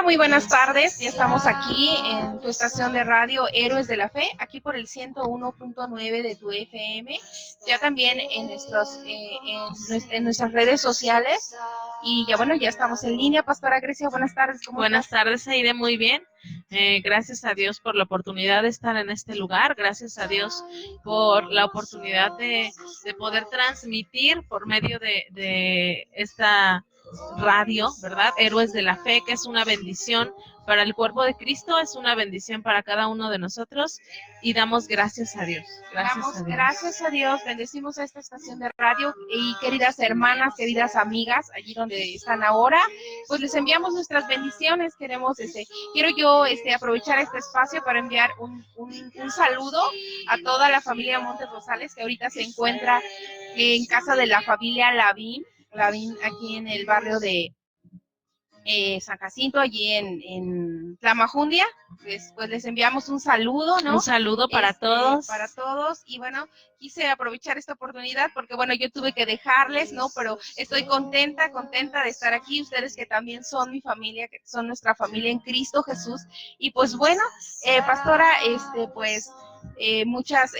muy buenas tardes. Ya estamos aquí en tu estación de radio Héroes de la Fe, aquí por el 101.9 de tu FM, ya también en nuestras redes sociales. Y ya bueno, ya estamos en línea. Pastora Grecia, buenas tardes. Buenas tardes, Aide, muy bien. Gracias a Dios por la oportunidad de estar en este lugar. Gracias a Dios por la oportunidad de poder transmitir por medio de esta radio, ¿verdad? Héroes de la Fe, que es una bendición para el cuerpo de Cristo, es una bendición para cada uno de nosotros y damos gracias a Dios. Gracias a Dios, bendecimos a esta estación de radio y queridas hermanas, queridas amigas, allí donde están ahora, pues les enviamos nuestras bendiciones. Quiero yo aprovechar este espacio para enviar un saludo a toda la familia Montes Rosales, que ahorita se encuentra en casa de la familia Lavín aquí en el barrio de San Jacinto, allí en Tlamajundia. Pues les enviamos un saludo, ¿no? Un saludo para todos. Para todos. Y bueno, quise aprovechar esta oportunidad porque bueno, yo tuve que dejarles, ¿no? Pero estoy contenta de estar aquí. Ustedes que también son mi familia, que son nuestra familia en Cristo Jesús. Y pues bueno, pastora, muchas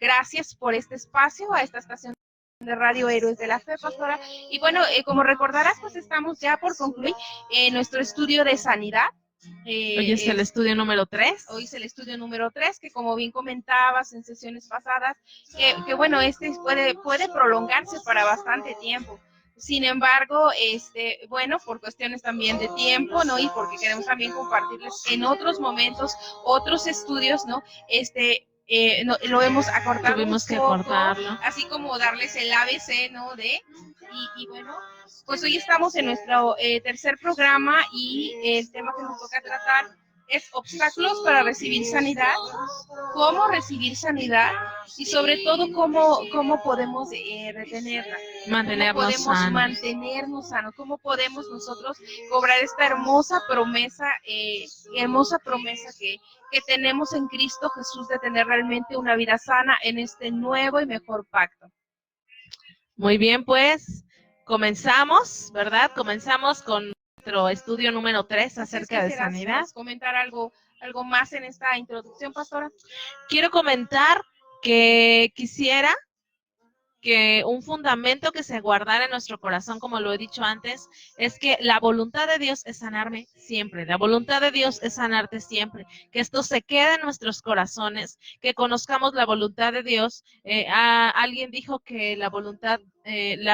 gracias por este espacio, a esta estación de Radio Héroes de la Fe, pastora. Y bueno, como recordarás, pues estamos ya por concluir nuestro estudio de sanidad. Hoy es el estudio número 3. Hoy es el estudio número 3, que como bien comentabas en sesiones pasadas, que bueno, puede prolongarse para bastante tiempo. Sin embargo, bueno, por cuestiones también de tiempo, ¿no? Y porque queremos también compartirles en otros momentos, otros estudios, ¿no? Lo hemos acortado. Tuvimos que acortarlo. Así como darles el ABC, ¿no? Y bueno, pues hoy estamos en nuestro tercer programa y el tema que nos toca tratar es obstáculos para recibir sanidad, cómo recibir sanidad y sobre todo cómo podemos retenerla, mantenernos sanos, cómo podemos nosotros cobrar esta hermosa promesa que tenemos en Cristo Jesús de tener realmente una vida sana en este nuevo y mejor pacto. Muy bien, pues comenzamos, ¿verdad? Comenzamos con nuestro estudio número 3 acerca de sanidad. ¿Comentar algo más en esta introducción, pastora? Quiero comentar que quisiera que un fundamento que se guardara en nuestro corazón, como lo he dicho antes, es que la voluntad de Dios es sanarme siempre, la voluntad de Dios es sanarte siempre, que esto se quede en nuestros corazones, que conozcamos la voluntad de Dios. Alguien dijo que la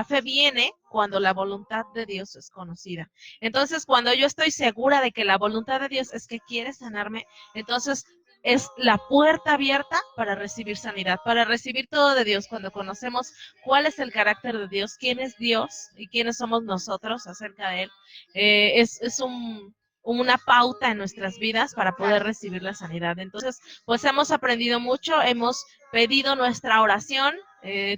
fe viene cuando la voluntad de Dios es conocida. Entonces, cuando yo estoy segura de que la voluntad de Dios es que quiere sanarme, entonces es la puerta abierta para recibir sanidad, para recibir todo de Dios. Cuando conocemos cuál es el carácter de Dios, quién es Dios y quiénes somos nosotros acerca de Él, es una pauta en nuestras vidas para poder recibir la sanidad. Entonces, pues hemos aprendido mucho, hemos pedido nuestra oración.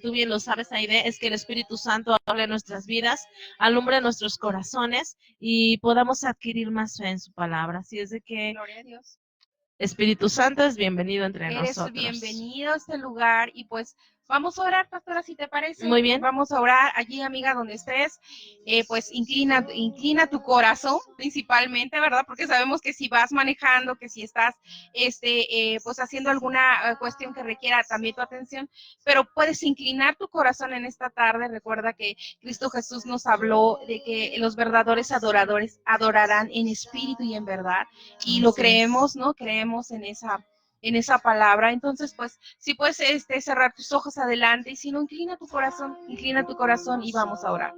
Tú bien lo sabes, Aide, es que el Espíritu Santo hable en nuestras vidas, alumbre nuestros corazones y podamos adquirir más fe en su palabra. Así es de que, gloria a Dios, Espíritu Santo es bienvenido entre nosotros. Eres bienvenido a este lugar y pues vamos a orar, pastora, si te parece. Muy bien. Vamos a orar allí, amiga, donde estés. Pues inclina tu corazón principalmente, ¿verdad? Porque sabemos que si vas manejando, que si estás pues haciendo alguna cuestión que requiera también tu atención, pero puedes inclinar tu corazón en esta tarde. Recuerda que Cristo Jesús nos habló de que los verdaderos adoradores adorarán en espíritu y en verdad. Y lo creemos, ¿no? Creemos en esa palabra. Entonces, pues, si puedes cerrar tus ojos adelante, y si no, inclina tu corazón y vamos a orar.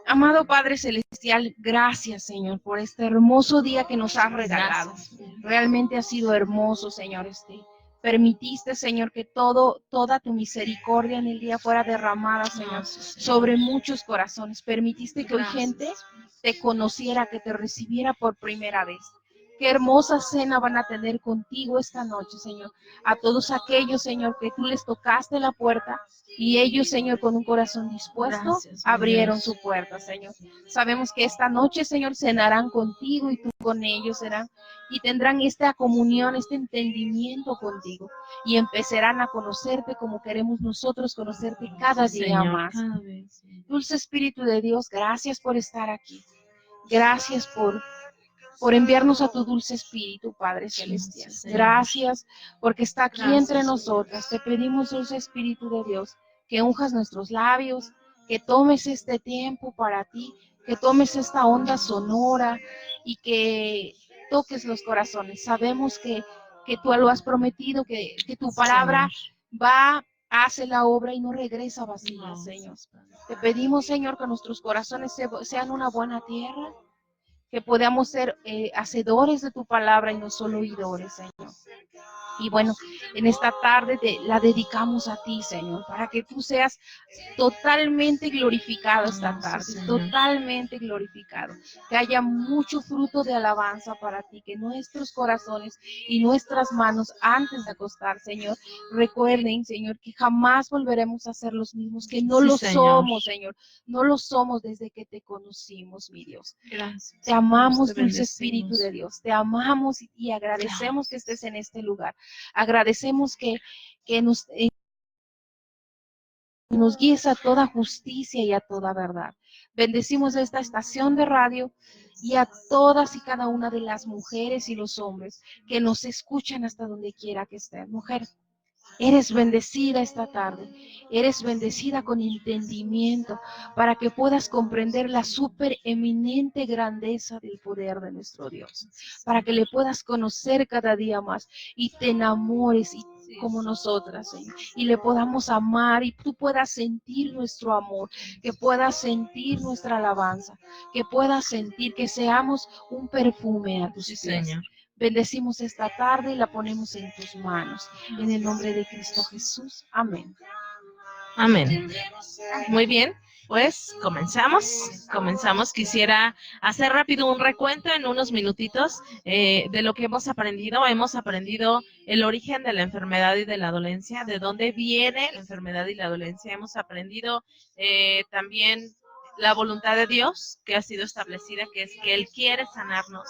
Amado Padre Celestial, gracias, Señor, por este hermoso día que nos has regalado. Realmente ha sido hermoso, Señor, permitiste, Señor, que toda tu misericordia en el día fuera derramada, Señor, sobre muchos corazones. Permitiste que hoy gente te conociera, que te recibiera por primera vez. Qué hermosa cena van a tener contigo esta noche, Señor. A todos aquellos, Señor, que tú les tocaste la puerta y ellos, Señor, con un corazón dispuesto, abrieron su puerta, Señor. Sabemos que esta noche, Señor, cenarán contigo y tú con ellos serán y tendrán esta comunión, este entendimiento contigo y empezarán a conocerte como queremos nosotros conocerte cada día más. Dulce Espíritu de Dios, gracias por estar aquí. Gracias por por enviarnos a tu dulce Espíritu, Padre Celestial. Gracias porque está aquí entre nosotras. Te pedimos, dulce Espíritu de Dios, que unjas nuestros labios, que tomes este tiempo para ti, que tomes esta onda sonora y que toques los corazones. Sabemos que tú lo has prometido, que tu palabra va, hace la obra y no regresa vacía, Señor. Te pedimos, Señor, que nuestros corazones sean una buena tierra, que podamos ser hacedores de tu palabra y no solo oidores, Señor. Y bueno, en esta tarde la dedicamos a ti, Señor, para que tú seas totalmente glorificado esta tarde, totalmente glorificado. Que haya mucho fruto de alabanza para ti, que nuestros corazones y nuestras manos antes de acostar, Señor, recuerden, Señor, que jamás volveremos a ser los mismos, que no lo somos, Señor, no lo somos desde que te conocimos, mi Dios. Gracias. Te amamos, dulce Espíritu de Dios, te amamos y agradecemos que estés en este lugar. Agradecemos que nos guíes a toda justicia y a toda verdad. Bendecimos esta estación de radio y a todas y cada una de las mujeres y los hombres que nos escuchan hasta donde quiera que estén. Mujer, eres bendecida esta tarde, eres bendecida con entendimiento para que puedas comprender la supereminente grandeza del poder de nuestro Dios, para que le puedas conocer cada día más y te enamores como nosotras, Señor, y le podamos amar y tú puedas sentir nuestro amor, que puedas sentir nuestra alabanza, que puedas sentir que seamos un perfume a tus pies. Señor. Bendecimos esta tarde y la ponemos en tus manos. En el nombre de Cristo Jesús. Amén. Amén. Muy bien, pues comenzamos. Quisiera hacer rápido un recuento en unos minutitos de lo que hemos aprendido. Hemos aprendido el origen de la enfermedad y de la dolencia, de dónde viene la enfermedad y la dolencia. Hemos aprendido también la voluntad de Dios que ha sido establecida, que es que Él quiere sanarnos.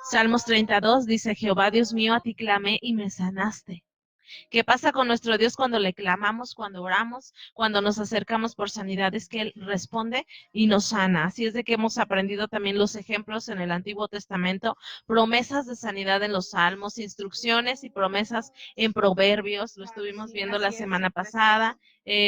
Salmos 32 dice: Jehová Dios mío, a ti clamé y me sanaste. ¿Qué pasa con nuestro Dios cuando le clamamos, cuando oramos, cuando nos acercamos por sanidad? Es que Él responde y nos sana. Así es de que hemos aprendido también los ejemplos en el Antiguo Testamento, promesas de sanidad en los Salmos, instrucciones y promesas en Proverbios, lo estuvimos viendo la semana pasada.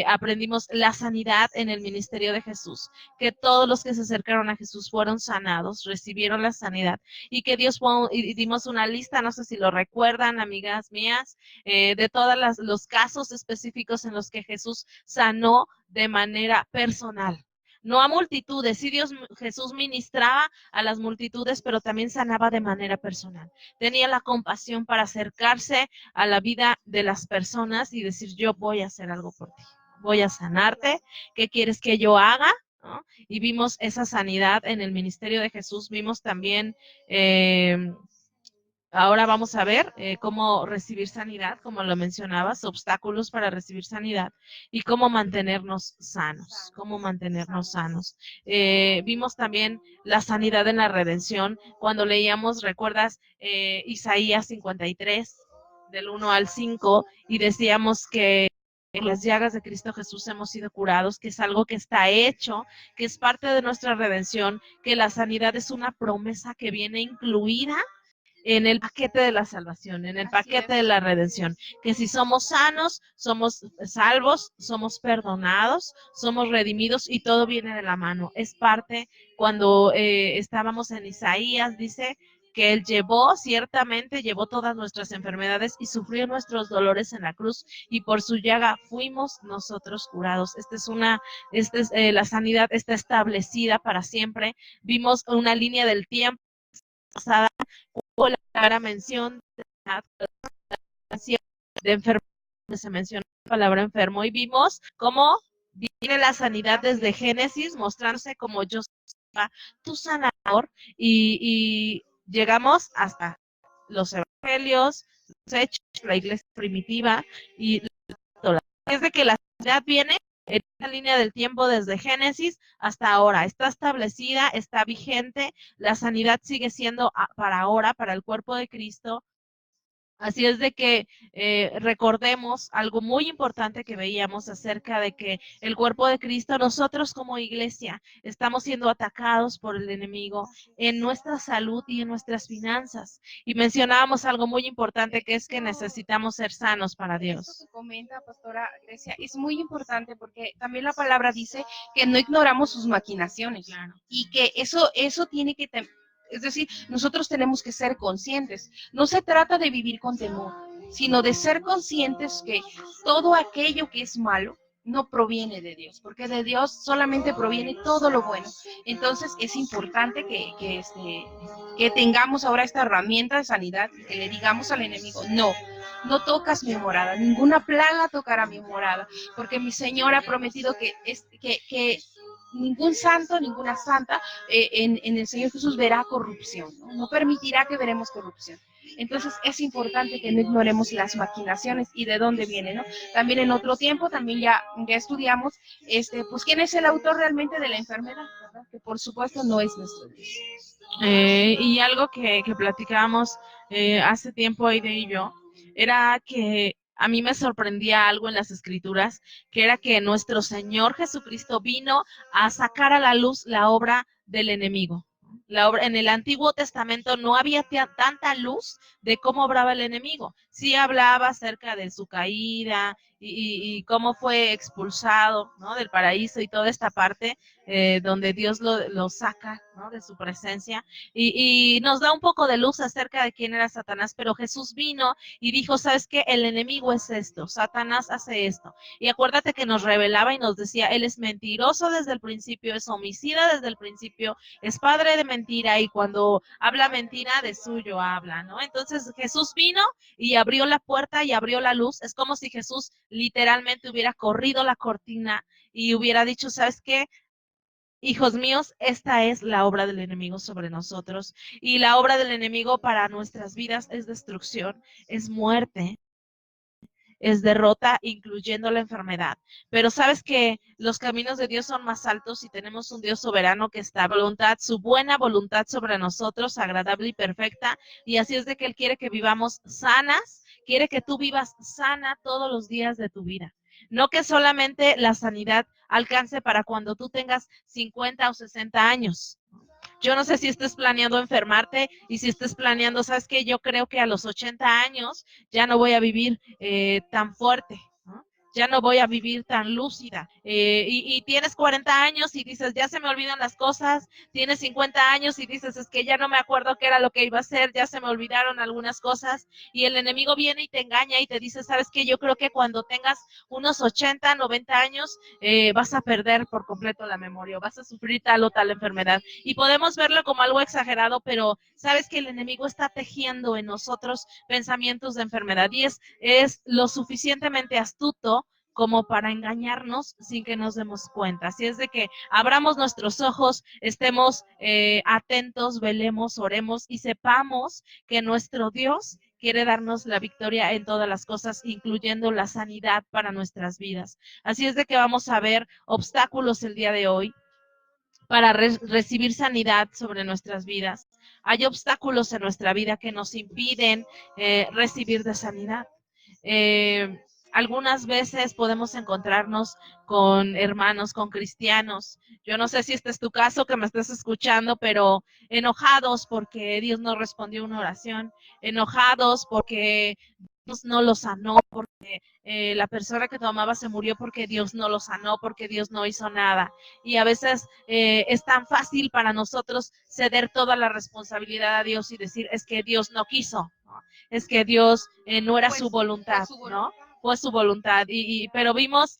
Aprendimos la sanidad en el ministerio de Jesús, que todos los que se acercaron a Jesús fueron sanados, recibieron la sanidad, y que Dios y dimos una lista, no sé si lo recuerdan, amigas mías, de todos los casos específicos en los que Jesús sanó de manera personal. No a multitudes, sí Jesús ministraba a las multitudes, pero también sanaba de manera personal. Tenía la compasión para acercarse a la vida de las personas y decir: yo voy a hacer algo por ti, voy a sanarte, ¿qué quieres que yo haga? ¿No? Y vimos esa sanidad en el ministerio de Jesús. Vimos también ahora vamos a ver cómo recibir sanidad, como lo mencionabas, obstáculos para recibir sanidad y cómo mantenernos sanos, vimos también la sanidad en la redención. Cuando leíamos, ¿recuerdas Isaías 53, del 1 al 5? Y decíamos que en las llagas de Cristo Jesús hemos sido curados, que es algo que está hecho, que es parte de nuestra redención, que la sanidad es una promesa que viene incluida en el paquete de la salvación, en el paquete de la redención, que si somos sanos, somos salvos, somos perdonados, somos redimidos y todo viene de la mano. Es parte, cuando estábamos en Isaías, dice que Él ciertamente llevó todas nuestras enfermedades y sufrió nuestros dolores en la cruz, y por su llaga fuimos nosotros curados. La sanidad está establecida para siempre. Vimos una línea del tiempo pasada, la clara mención de enfermedad, se menciona la palabra enfermo, y vimos cómo viene la sanidad desde Génesis, mostrándose como yo soy tu sanador, y llegamos hasta los evangelios, los hechos, la iglesia primitiva, y es de que la sanidad viene en esta línea del tiempo desde Génesis hasta ahora. Está establecida, está vigente, la sanidad sigue siendo para ahora, para el cuerpo de Cristo, Así es de que recordemos algo muy importante que veíamos acerca de que el cuerpo de Cristo, nosotros como iglesia, estamos siendo atacados por el enemigo en nuestra salud y en nuestras finanzas. Y mencionábamos algo muy importante, que es que necesitamos ser sanos para Eso Dios. que comenta, pastora Grecia, es muy importante porque también la palabra dice que no ignoramos sus maquinaciones, Claro. y que eso tiene que, es decir, nosotros tenemos que ser conscientes. No se trata de vivir con temor, sino de ser conscientes que todo aquello que es malo no proviene de Dios, porque de Dios solamente proviene todo lo bueno. Entonces es importante que tengamos ahora esta herramienta de sanidad y que le digamos al enemigo, no, no tocas mi morada, ninguna plaga tocará mi morada, porque mi Señor ha prometido que ningún santo, ninguna santa en el Señor Jesús verá corrupción, ¿no? No permitirá que veremos corrupción. Entonces es importante que no ignoremos las maquinaciones y de dónde vienen, ¿no? También en otro tiempo, también ya estudiamos, pues quién es el autor realmente de la enfermedad, ¿verdad? Que por supuesto no es nuestro Dios. Y algo que platicábamos hace tiempo Aide y yo, era que a mí me sorprendía algo en las escrituras, que era que nuestro Señor Jesucristo vino a sacar a la luz la obra del enemigo. La obra, en el Antiguo Testamento no había tanta luz de cómo obraba el enemigo. Sí hablaba acerca de su caída y cómo fue expulsado, ¿no?, del paraíso y toda esta parte donde Dios lo saca, ¿no?, de su presencia. Y nos da un poco de luz acerca de quién era Satanás, pero Jesús vino y dijo, ¿sabes qué? El enemigo es esto, Satanás hace esto. Y acuérdate que nos revelaba y nos decía, él es mentiroso desde el principio, es homicida desde el principio, es padre de mentira y cuando habla mentira de suyo habla, ¿no? Entonces Jesús vino y abrió la puerta y abrió la luz. Es como si Jesús literalmente hubiera corrido la cortina y hubiera dicho, ¿sabes qué? Hijos míos, esta es la obra del enemigo sobre nosotros. Y la obra del enemigo para nuestras vidas es destrucción, es muerte, es derrota, incluyendo la enfermedad. Pero sabes que los caminos de Dios son más altos y tenemos un Dios soberano que está voluntad, su buena voluntad sobre nosotros, agradable y perfecta. Y así es de que Él quiere que vivamos sanas, quiere que tú vivas sana todos los días de tu vida. No que solamente la sanidad alcance para cuando tú tengas 50 o 60 años. Yo no sé si estés planeando enfermarte y si estés planeando, ¿sabes qué? Yo creo que a los 80 años ya no voy a vivir tan fuerte, ¿no? Ya no voy a vivir tan lúcida. Y tienes 40 años y dices, ya se me olvidan las cosas. Tienes 50 años y dices, es que ya no me acuerdo qué era lo que iba a hacer, ya se me olvidaron algunas cosas. Y el enemigo viene y te engaña y te dice, ¿sabes qué? Yo creo que cuando tengas unos 80, 90 años, vas a perder por completo la memoria, vas a sufrir tal o tal enfermedad. Y podemos verlo como algo exagerado, pero sabes que el enemigo está tejiendo en nosotros pensamientos de enfermedad y es lo suficientemente astuto como para engañarnos sin que nos demos cuenta. Así es de que abramos nuestros ojos, estemos atentos, velemos, oremos y sepamos que nuestro Dios quiere darnos la victoria en todas las cosas, incluyendo la sanidad para nuestras vidas. Así es de que vamos a ver obstáculos el día de hoy para recibir sanidad sobre nuestras vidas. Hay obstáculos en nuestra vida que nos impiden recibir de sanidad. Eh, Algunas veces podemos encontrarnos con hermanos, con cristianos. Yo no sé si este es tu caso, que me estés escuchando, pero enojados porque Dios no respondió una oración, enojados porque Dios no los sanó, porque la persona que tu amaba se murió porque Dios no lo sanó, porque Dios no hizo nada. Y a veces es tan fácil para nosotros ceder toda la responsabilidad a Dios y decir, es que Dios no quiso, ¿no? Es que Dios no era su voluntad, ¿no? Fue su voluntad. Pero vimos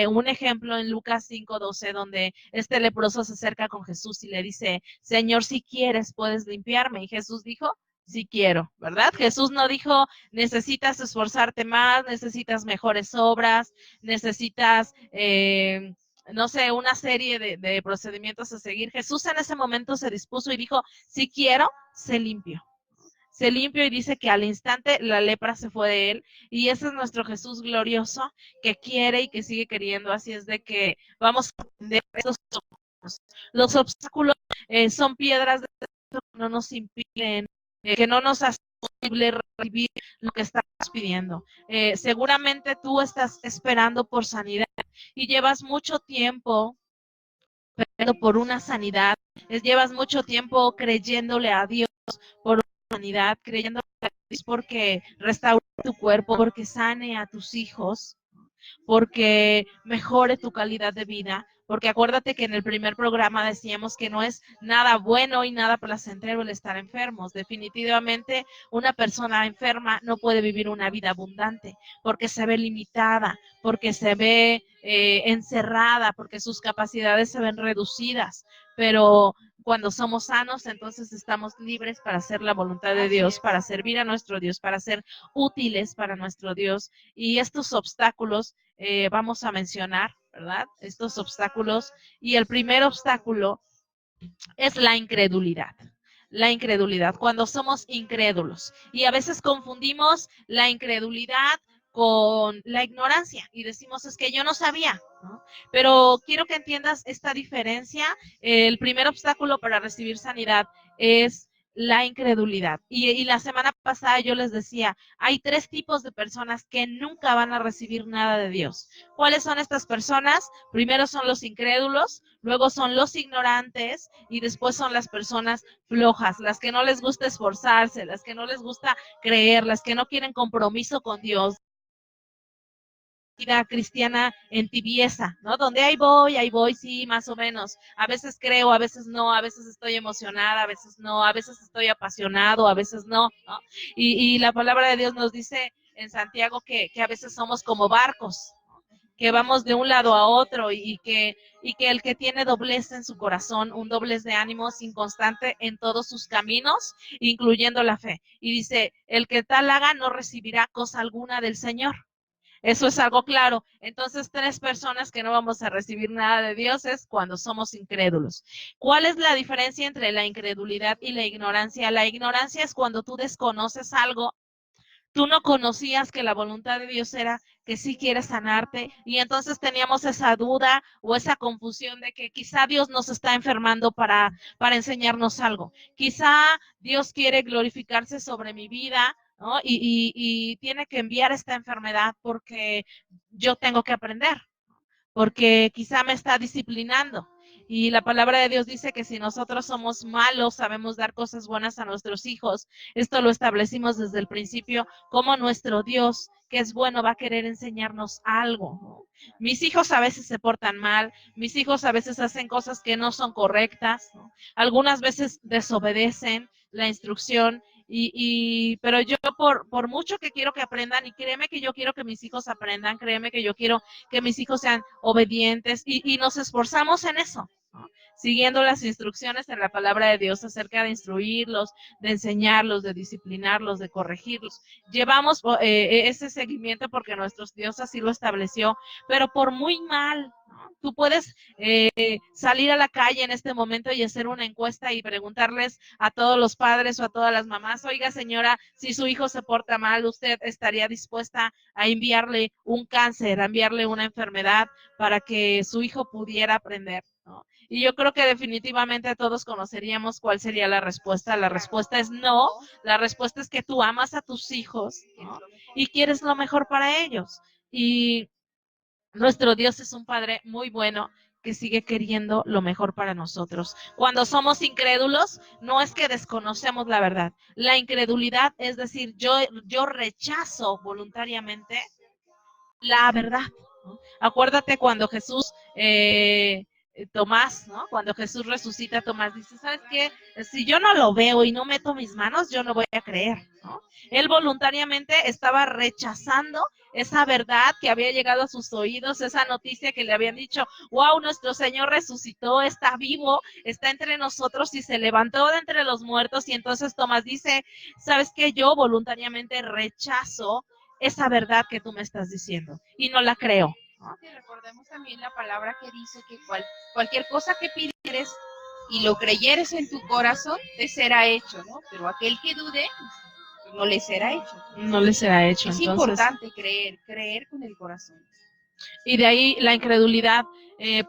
un ejemplo en Lucas 5:12, donde este leproso se acerca con Jesús y le dice, Señor, si quieres, puedes limpiarme. Y Jesús dijo, sí quiero, ¿verdad? Jesús no dijo, necesitas esforzarte más, necesitas mejores obras, necesitas, no sé, una serie de procedimientos a seguir. Jesús en ese momento se dispuso y dijo, si quiero, sé limpio. Se limpio y dice que al instante la lepra se fue de él y ese es nuestro Jesús glorioso que quiere y que sigue queriendo. Así es de que vamos a aprender estos obstáculos. Los obstáculos son piedras de que no nos impiden, que no nos hacen recibir lo que estás pidiendo. Seguramente tú estás esperando por sanidad y llevas mucho tiempo esperando por una sanidad, llevas mucho tiempo creyéndole a Dios por una sanidad, creyéndole a Dios porque restaure tu cuerpo, porque sane a tus hijos, porque mejore tu calidad de vida, porque acuérdate que en el primer programa decíamos que no es nada bueno y nada placentero el estar enfermos. Definitivamente una persona enferma no puede vivir una vida abundante porque se ve limitada, porque se ve encerrada, porque sus capacidades se ven reducidas, pero cuando somos sanos, entonces estamos libres para hacer la voluntad de Dios, para servir a nuestro Dios, para ser útiles para nuestro Dios. Y estos obstáculos vamos a mencionar, ¿verdad? Estos obstáculos. Y el primer obstáculo es la incredulidad. La incredulidad, cuando somos incrédulos. Y a veces confundimos la incredulidad con la ignorancia y decimos, es que yo no sabía, ¿no? Pero quiero que entiendas esta diferencia. El primer obstáculo para recibir sanidad es la incredulidad. Y la semana pasada yo les decía, hay 3 tipos de personas que nunca van a recibir nada de Dios. ¿Cuáles son estas personas? Primero son los incrédulos, luego son los ignorantes y después son las personas flojas, las que no les gusta esforzarse, las que no les gusta creer, las que no quieren compromiso con Dios. Vida cristiana en tibieza, ¿no? Donde ahí voy, sí, más o menos. A veces creo, a veces no, a veces estoy emocionada, a veces no, a veces estoy apasionado, a veces no, ¿no? Y la palabra de Dios nos dice en Santiago que a veces somos como barcos, que vamos de un lado a otro y que el que tiene doblez en su corazón, un doblez de ánimos inconstante en todos sus caminos, incluyendo la fe. Y dice, el que tal haga no recibirá cosa alguna del Señor. Eso es algo claro. Entonces, 3 personas que no vamos a recibir nada de Dios es cuando somos incrédulos. ¿Cuál es la diferencia entre la incredulidad y la ignorancia? La ignorancia es cuando tú desconoces algo. Tú no conocías que la voluntad de Dios era que sí quiere sanarte y entonces teníamos esa duda o esa confusión de que quizá Dios nos está enfermando para enseñarnos algo. Quizá Dios quiere glorificarse sobre mi vida, ¿no? Y tiene que enviar esta enfermedad porque yo tengo que aprender, porque quizá me está disciplinando. Y la palabra de Dios dice que si nosotros somos malos, sabemos dar cosas buenas a nuestros hijos. Esto lo establecimos desde el principio, como nuestro Dios, que es bueno, va a querer enseñarnos algo, ¿no? Mis hijos a veces se portan mal, mis hijos a veces hacen cosas que no son correctas, ¿no? Algunas veces desobedecen la instrucción, pero yo por mucho que quiero que aprendan, y créeme que yo quiero que mis hijos aprendan, créeme que yo quiero que mis hijos sean obedientes y nos esforzamos en eso, ¿no? Siguiendo las instrucciones en la palabra de Dios acerca de instruirlos, de enseñarlos, de disciplinarlos, de corregirlos. Llevamos ese seguimiento porque nuestro Dios así lo estableció, pero por muy mal, ¿no? Tú puedes salir a la calle en este momento y hacer una encuesta y preguntarles a todos los padres o a todas las mamás, oiga señora, si su hijo se porta mal, ¿usted estaría dispuesta a enviarle un cáncer, a enviarle una enfermedad para que su hijo pudiera aprender, ¿no? Y yo creo que definitivamente todos conoceríamos cuál sería la respuesta. La respuesta es no, la respuesta es que tú amas a tus hijos, ¿no? Y quieres lo mejor para ellos. Y nuestro Dios es un Padre muy bueno que sigue queriendo lo mejor para nosotros. Cuando somos incrédulos, no es que desconocemos la verdad. La incredulidad es decir, yo rechazo voluntariamente la verdad, ¿no? Acuérdate cuando Jesús, Tomás, ¿no? Cuando Jesús resucita a Tomás, dice, ¿sabes qué? Si yo no lo veo y no meto mis manos, yo no voy a creer, ¿no? Él voluntariamente estaba rechazando esa verdad que había llegado a sus oídos, esa noticia que le habían dicho, wow, nuestro Señor resucitó, está vivo, está entre nosotros y se levantó de entre los muertos. Y entonces Tomás dice, ¿sabes qué? Yo voluntariamente rechazo esa verdad que tú me estás diciendo y no la creo, ¿no? Sí, recordemos también la palabra que dice que cualquier cosa que pidieres y lo creyeres en tu corazón, te será hecho, ¿no? Pero aquel que dude, no le será hecho. No le será hecho. Es entonces, importante creer con el corazón. Y de ahí la incredulidad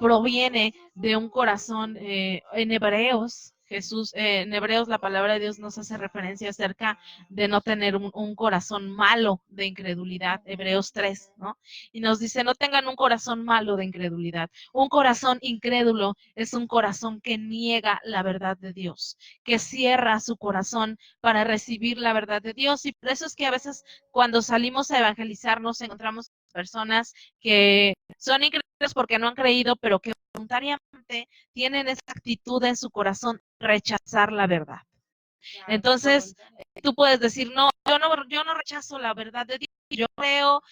proviene de un corazón en Hebreos. Jesús, en Hebreos la palabra de Dios nos hace referencia acerca de no tener un corazón malo de incredulidad, Hebreos 3, ¿no? Y nos dice, no tengan un corazón malo de incredulidad. Un corazón incrédulo es un corazón que niega la verdad de Dios, que cierra su corazón para recibir la verdad de Dios. Y por eso es que a veces cuando salimos a evangelizar nos encontramos personas que son incrédulos porque no han creído, pero que voluntariamente tienen esa actitud en su corazón, rechazar la verdad. Entonces, tú puedes decir, no, yo no rechazo la verdad de Dios, yo creo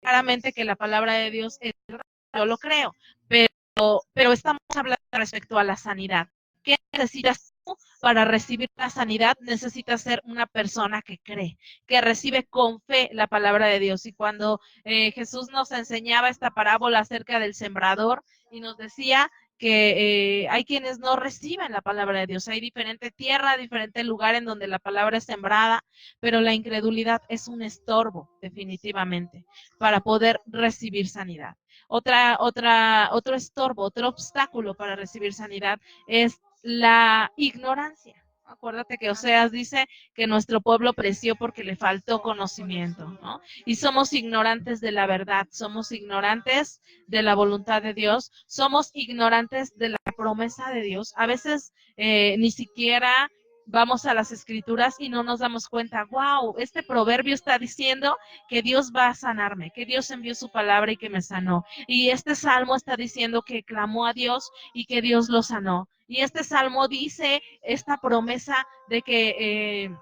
claramente que la palabra de Dios es verdad, yo lo creo, pero estamos hablando respecto a la sanidad. ¿Qué necesitas tú para recibir la sanidad? Necesitas ser una persona que cree, que recibe con fe la palabra de Dios. Y cuando Jesús nos enseñaba esta parábola acerca del sembrador y nos decía que hay quienes no reciben la palabra de Dios, hay diferente tierra, diferente lugar en donde la palabra es sembrada, pero la incredulidad es un estorbo, definitivamente, para poder recibir sanidad. Otro estorbo, otro obstáculo para recibir sanidad es la ignorancia. Acuérdate que Oseas dice que nuestro pueblo pereció porque le faltó conocimiento, ¿no? Y somos ignorantes de la verdad, somos ignorantes de la voluntad de Dios, somos ignorantes de la promesa de Dios. A veces ni siquiera vamos a las escrituras y no nos damos cuenta, wow, este proverbio está diciendo que Dios va a sanarme, que Dios envió su palabra y que me sanó. Y este salmo está diciendo que clamó a Dios y que Dios lo sanó. Y este salmo dice esta promesa de que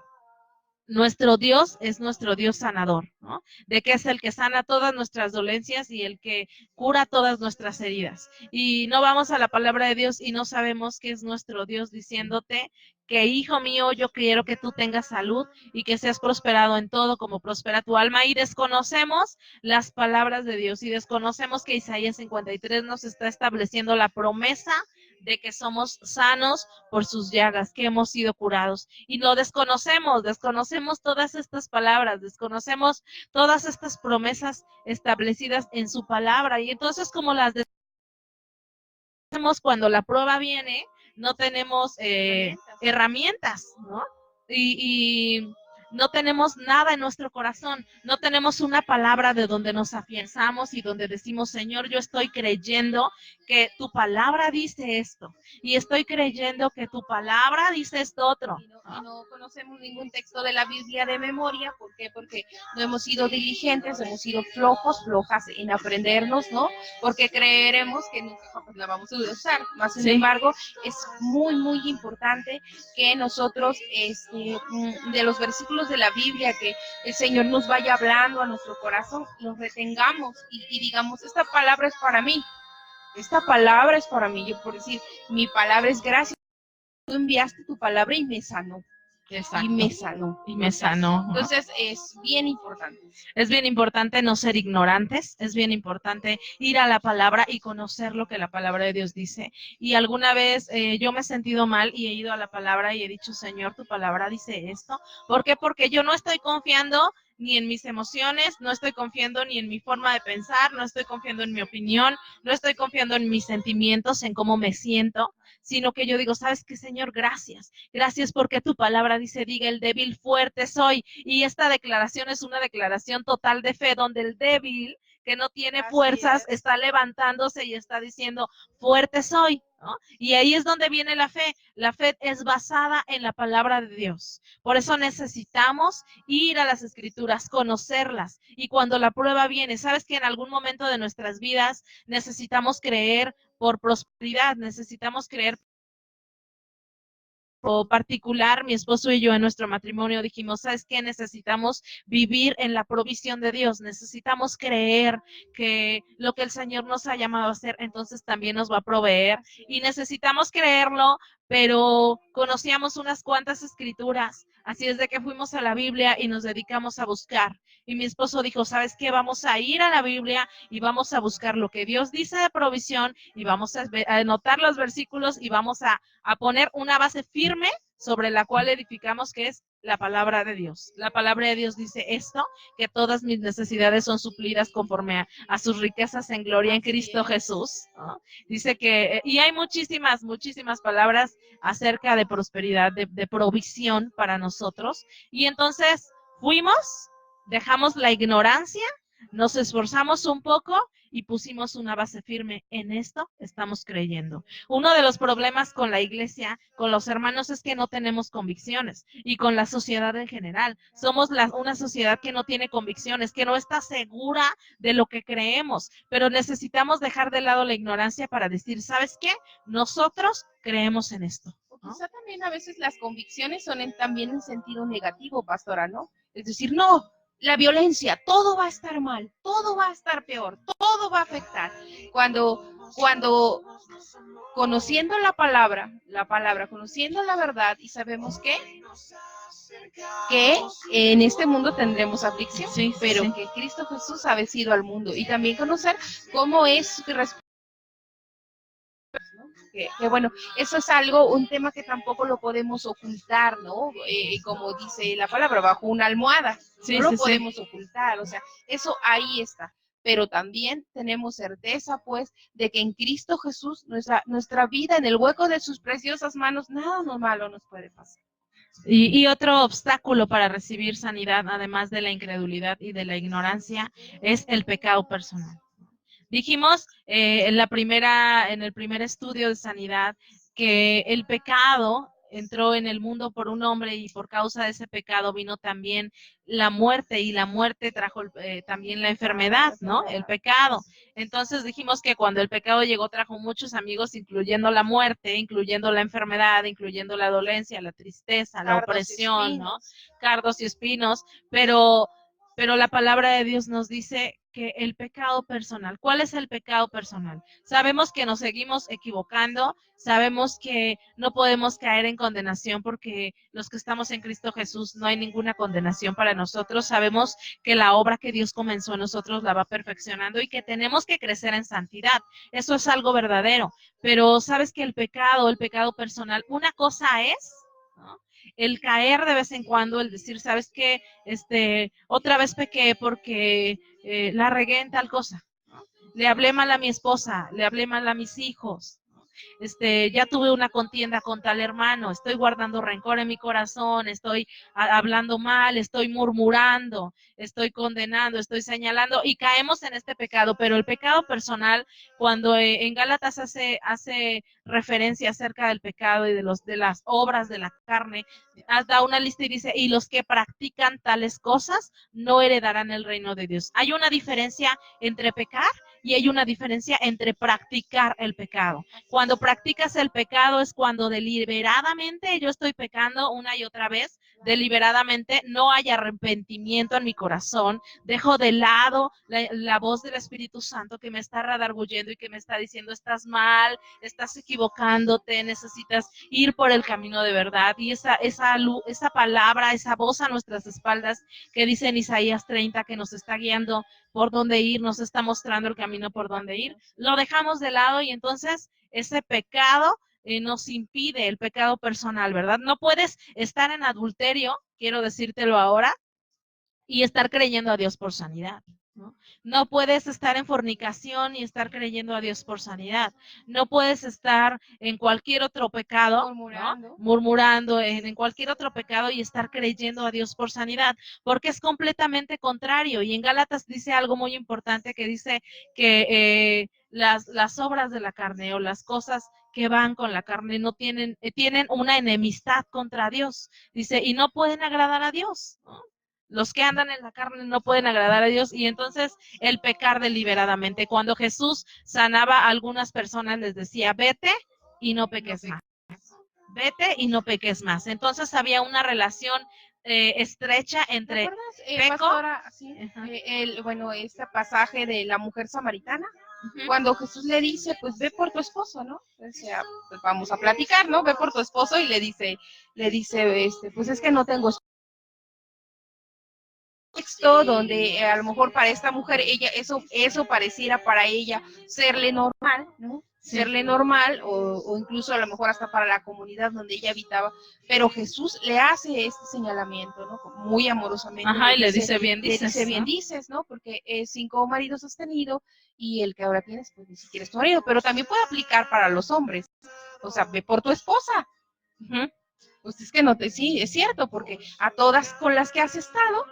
nuestro Dios es nuestro Dios sanador, ¿no? De que es el que sana todas nuestras dolencias y el que cura todas nuestras heridas. Y no vamos a la palabra de Dios y no sabemos que es nuestro Dios diciéndote que, hijo mío, yo quiero que tú tengas salud y que seas prosperado en todo como prospera tu alma. Y desconocemos las palabras de Dios y desconocemos que Isaías 53 nos está estableciendo la promesa de que somos sanos por sus llagas, que hemos sido curados. Y lo desconocemos todas estas palabras, desconocemos todas estas promesas establecidas en su palabra. Y entonces, como las desconocemos, cuando la prueba viene, no tenemos herramientas, ¿no? Y no tenemos nada en nuestro corazón, no tenemos una palabra de donde nos afianzamos y donde decimos, Señor, yo estoy creyendo que tu palabra dice esto y estoy creyendo que tu palabra dice esto otro. Y no conocemos ningún texto de la Biblia de memoria. ¿Por qué? Porque no hemos sido diligentes, hemos sido flojas en aprendernos, ¿no? Porque creeremos que nunca la vamos a usar. Más sin embargo, es muy, muy importante que nosotros, de los versículos de la Biblia, que el Señor nos vaya hablando a nuestro corazón, los retengamos y digamos, esta palabra es para mí. Esta palabra es para mí. Yo por decir, mi palabra es gracias. Tú enviaste tu palabra y me sanó. Exacto. Y me sanó. Y me sanó. Entonces, es bien importante. Es bien importante no ser ignorantes, es bien importante ir a la palabra y conocer lo que la palabra de Dios dice. Y alguna vez yo me he sentido mal y he ido a la palabra y he dicho, Señor, tu palabra dice esto. ¿Por qué? Porque yo no estoy confiando ni en mis emociones, no estoy confiando ni en mi forma de pensar, no estoy confiando en mi opinión, no estoy confiando en mis sentimientos, en cómo me siento, sino que yo digo, ¿sabes qué, Señor? Gracias. Gracias porque tu palabra dice, diga el débil, fuerte soy. Y esta declaración es una declaración total de fe, donde el débil que no tiene fuerzas está levantándose y está diciendo, fuerte soy, ¿no? Y ahí es donde viene la fe. La fe es basada en la palabra de Dios. Por eso necesitamos ir a las escrituras, conocerlas. Y cuando la prueba viene, sabes que en algún momento de nuestras vidas necesitamos creer por prosperidad, necesitamos creer o particular, mi esposo y yo en nuestro matrimonio dijimos, ¿sabes qué? Necesitamos vivir en la provisión de Dios, necesitamos creer que lo que el Señor nos ha llamado a hacer, entonces también nos va a proveer y necesitamos creerlo, pero conocíamos unas cuantas escrituras, así es de que fuimos a la Biblia y nos dedicamos a buscar. Y mi esposo dijo, ¿sabes qué? Vamos a ir a la Biblia y vamos a buscar lo que Dios dice de provisión y vamos a anotar los versículos y vamos a poner una base firme sobre la cual edificamos, que es la palabra de Dios. La palabra de Dios dice esto, que todas mis necesidades son suplidas conforme a sus riquezas en gloria en Cristo Jesús, ¿no? Dice que, y hay muchísimas palabras acerca de prosperidad, de provisión para nosotros. Y entonces fuimos, dejamos la ignorancia, nos esforzamos un poco y pusimos una base firme. En esto estamos creyendo. Uno de los problemas con la iglesia, con los hermanos, es que no tenemos convicciones, y con la sociedad en general. Somos una sociedad que no tiene convicciones, que no está segura de lo que creemos, pero necesitamos dejar de lado la ignorancia para decir, ¿sabes qué? Nosotros creemos en esto, ¿no? Quizá también a veces las convicciones son también en sentido negativo, pastora, ¿no? Es decir, no, la violencia, todo va a estar mal, todo va a estar peor, todo va a afectar. Cuando conociendo la palabra, conociendo la verdad, y sabemos que en este mundo tendremos aflicción, Sí, pero sí. que Cristo Jesús ha vencido al mundo, y también conocer cómo es que bueno, eso es algo, un tema que tampoco lo podemos ocultar, ¿no? Como dice la palabra, bajo una almohada, Sí, no lo sí, sí. podemos ocultar, o sea, eso ahí está. Pero también tenemos certeza, pues, de que en Cristo Jesús, nuestra vida, en el hueco de sus preciosas manos, nada malo nos puede pasar. Y otro obstáculo para recibir sanidad, además de la incredulidad y de la ignorancia, es el pecado personal. Dijimos en el primer estudio de sanidad, que el pecado entró en el mundo por un hombre, y por causa de ese pecado vino también la muerte, y la muerte trajo también la enfermedad, ¿no? El pecado. Entonces dijimos que cuando el pecado llegó trajo muchos amigos, incluyendo la muerte, incluyendo la enfermedad, incluyendo la dolencia, la tristeza, la opresión, ¿no? Cardos y espinos, pero la palabra de Dios nos dice que el pecado personal, ¿cuál es el pecado personal? Sabemos que nos seguimos equivocando, sabemos que no podemos caer en condenación, porque los que estamos en Cristo Jesús no hay ninguna condenación para nosotros. Sabemos que la obra que Dios comenzó en nosotros la va perfeccionando, y que tenemos que crecer en santidad. Eso es algo verdadero, pero sabes que el pecado personal, una cosa es, ¿no?, el caer de vez en cuando, el decir, ¿sabes qué? Otra vez pequé porque la regué en tal cosa, ¿no? Le hablé mal a mi esposa, le hablé mal a mis hijos, ¿no? Ya tuve una contienda con tal hermano, estoy guardando rencor en mi corazón, estoy hablando mal, estoy murmurando, estoy condenando, estoy señalando, y caemos en este pecado. Pero el pecado personal, cuando en Gálatas hace referencia acerca del pecado y de las obras de la carne, da una lista y dice, y los que practican tales cosas no heredarán el reino de Dios. Hay una diferencia entre pecar y hay una diferencia entre practicar el pecado. Cuando practicas el pecado es cuando deliberadamente yo estoy pecando una y otra vez, deliberadamente no hay arrepentimiento en mi corazón, dejo de lado la voz del Espíritu Santo que me está redarguyendo y que me está diciendo, estás mal, estás equivocándote, necesitas ir por el camino de verdad. Y esa palabra, esa voz a nuestras espaldas que dice en Isaías 30, que nos está guiando por dónde ir, nos está mostrando el camino por dónde ir, lo dejamos de lado, y entonces ese pecado nos impide, el pecado personal, ¿verdad? No puedes estar en adulterio, quiero decírtelo ahora, y estar creyendo a Dios por sanidad, ¿no? No puedes estar en fornicación y estar creyendo a Dios por sanidad. No puedes estar en cualquier otro pecado, ¿no?, murmurando en cualquier otro pecado y estar creyendo a Dios por sanidad, porque es completamente contrario. Y en Gálatas dice algo muy importante, que dice que las obras de la carne, o las cosas que van con la carne, no tienen una enemistad contra Dios. Dice, y no pueden agradar a Dios, ¿no? Los que andan en la carne no pueden agradar a Dios. Y entonces el pecar deliberadamente. Cuando Jesús sanaba a algunas personas, les decía, vete y no peques más. Vete y no peques más. Entonces había una relación estrecha entre peco. Pastora, sí, este pasaje de la mujer samaritana, cuando Jesús le dice, pues ve por tu esposo, ¿no? O sea, pues vamos a platicar, ¿no? Ve por tu esposo, y le dice, pues es que no tengo esposo. Texto donde a lo mejor para esta mujer, eso pareciera para ella serle normal, ¿no? serle normal o incluso a lo mejor hasta para la comunidad donde ella habitaba, pero Jesús le hace este señalamiento, ¿no? Muy amorosamente. Ajá, y le dice bien dices. Le dice bien dices, ¿no? Porque 5 maridos has tenido y el que ahora tienes, pues ni siquiera es tu marido, pero también puede aplicar para los hombres. O sea, ve por tu esposa. Pues es que no te, sí, es cierto, porque a todas con las que has estado,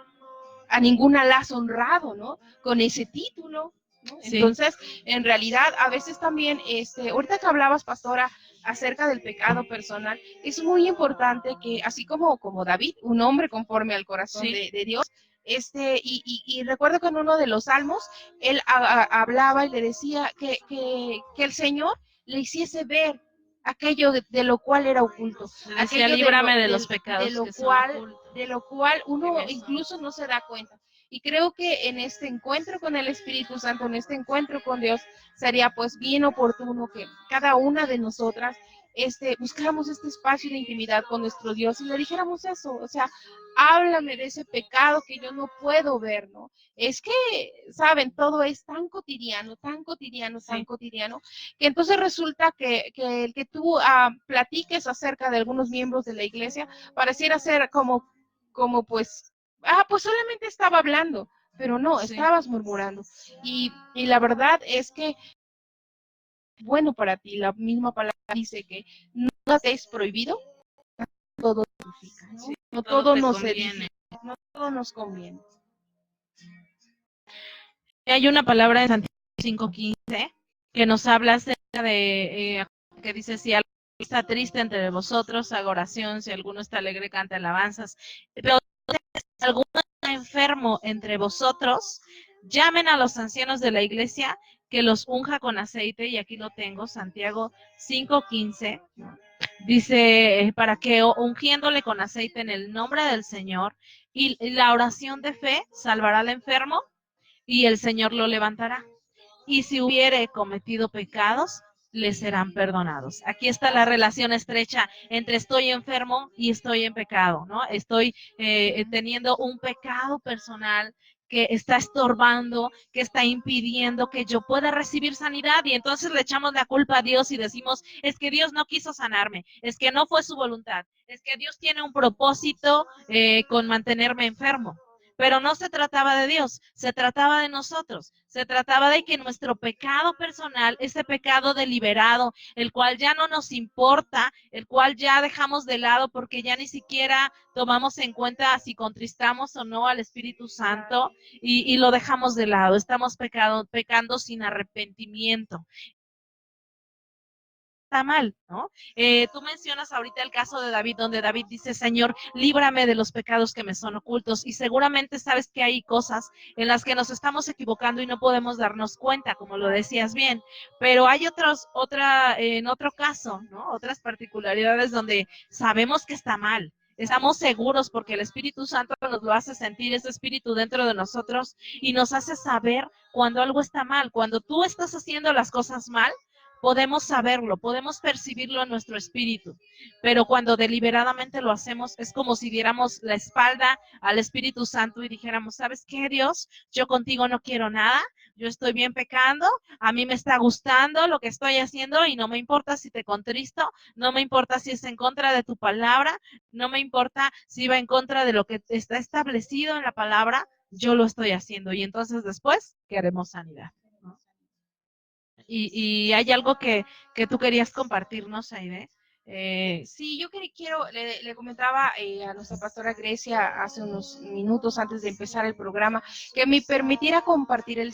a ninguna la has honrado, ¿no? Con ese título, ¿no? Sí. Entonces, en realidad, a veces también, ahorita que hablabas, pastora, acerca del pecado personal, es muy importante que, así como David, un hombre conforme al corazón de Dios, y recuerdo que en uno de los salmos, él hablaba y le decía que el Señor le hiciese ver aquello de lo cual era oculto. Decía, líbrame de los pecados de lo cual uno incluso no se da cuenta. Y creo que en este encuentro con el Espíritu Santo, en este encuentro con Dios, sería pues bien oportuno que cada una de nosotras buscáramos este espacio de intimidad con nuestro Dios y le dijéramos eso, o sea, háblame de ese pecado que yo no puedo ver, ¿no? Es que, saben, todo es tan cotidiano, tan cotidiano, tan cotidiano, que entonces resulta que el que tú platiques acerca de algunos miembros de la iglesia pareciera ser como pues, pues solamente estaba hablando, pero no, estabas murmurando. Y la verdad es que, bueno, para ti, la misma palabra dice que nada te es prohibido, todo edifica, ¿no? No todo nos edifica, no todo nos conviene. Hay una palabra en Santiago 5:15 que nos habla acerca de, que dice, si alguno está triste entre vosotros, haga oración, si alguno está alegre, cante alabanzas, pero si alguno está enfermo entre vosotros, llamen a los ancianos de la iglesia que los unja con aceite, y aquí lo tengo, Santiago 5:15, dice, para que ungiéndole con aceite en el nombre del Señor, y la oración de fe salvará al enfermo, y el Señor lo levantará. Y si hubiere cometido pecados, le serán perdonados. Aquí está la relación estrecha entre estoy enfermo y estoy en pecado, ¿no? Estoy teniendo un pecado personal que está estorbando, que está impidiendo que yo pueda recibir sanidad, y entonces le echamos la culpa a Dios y decimos, es que Dios no quiso sanarme, es que no fue su voluntad, es que Dios tiene un propósito con mantenerme enfermo. Pero no se trataba de Dios, se trataba de nosotros, se trataba de que nuestro pecado personal, ese pecado deliberado, el cual ya no nos importa, el cual ya dejamos de lado porque ya ni siquiera tomamos en cuenta si contristamos o no al Espíritu Santo, y lo dejamos de lado, estamos pecando sin arrepentimiento. Está mal, ¿no? Tú mencionas ahorita el caso de David, donde David dice, Señor, líbrame de los pecados que me son ocultos, y seguramente sabes que hay cosas en las que nos estamos equivocando y no podemos darnos cuenta, como lo decías bien, pero hay en otro caso, ¿no? Otras particularidades donde sabemos que está mal. Estamos seguros porque el Espíritu Santo nos lo hace sentir, ese espíritu dentro de nosotros, y nos hace saber cuando algo está mal. Cuando tú estás haciendo las cosas mal, podemos saberlo, podemos percibirlo en nuestro espíritu, pero cuando deliberadamente lo hacemos, es como si diéramos la espalda al Espíritu Santo y dijéramos, ¿sabes qué, Dios? Yo contigo no quiero nada, yo estoy bien pecando, a mí me está gustando lo que estoy haciendo y no me importa si te contristo, no me importa si es en contra de tu palabra, no me importa si va en contra de lo que está establecido en la palabra, yo lo estoy haciendo, y entonces después queremos sanidad. Y hay algo que tú querías compartirnos, Aide. Sí, yo le comentaba a nuestra pastora Grecia hace unos minutos antes de empezar el programa que me permitiera compartir la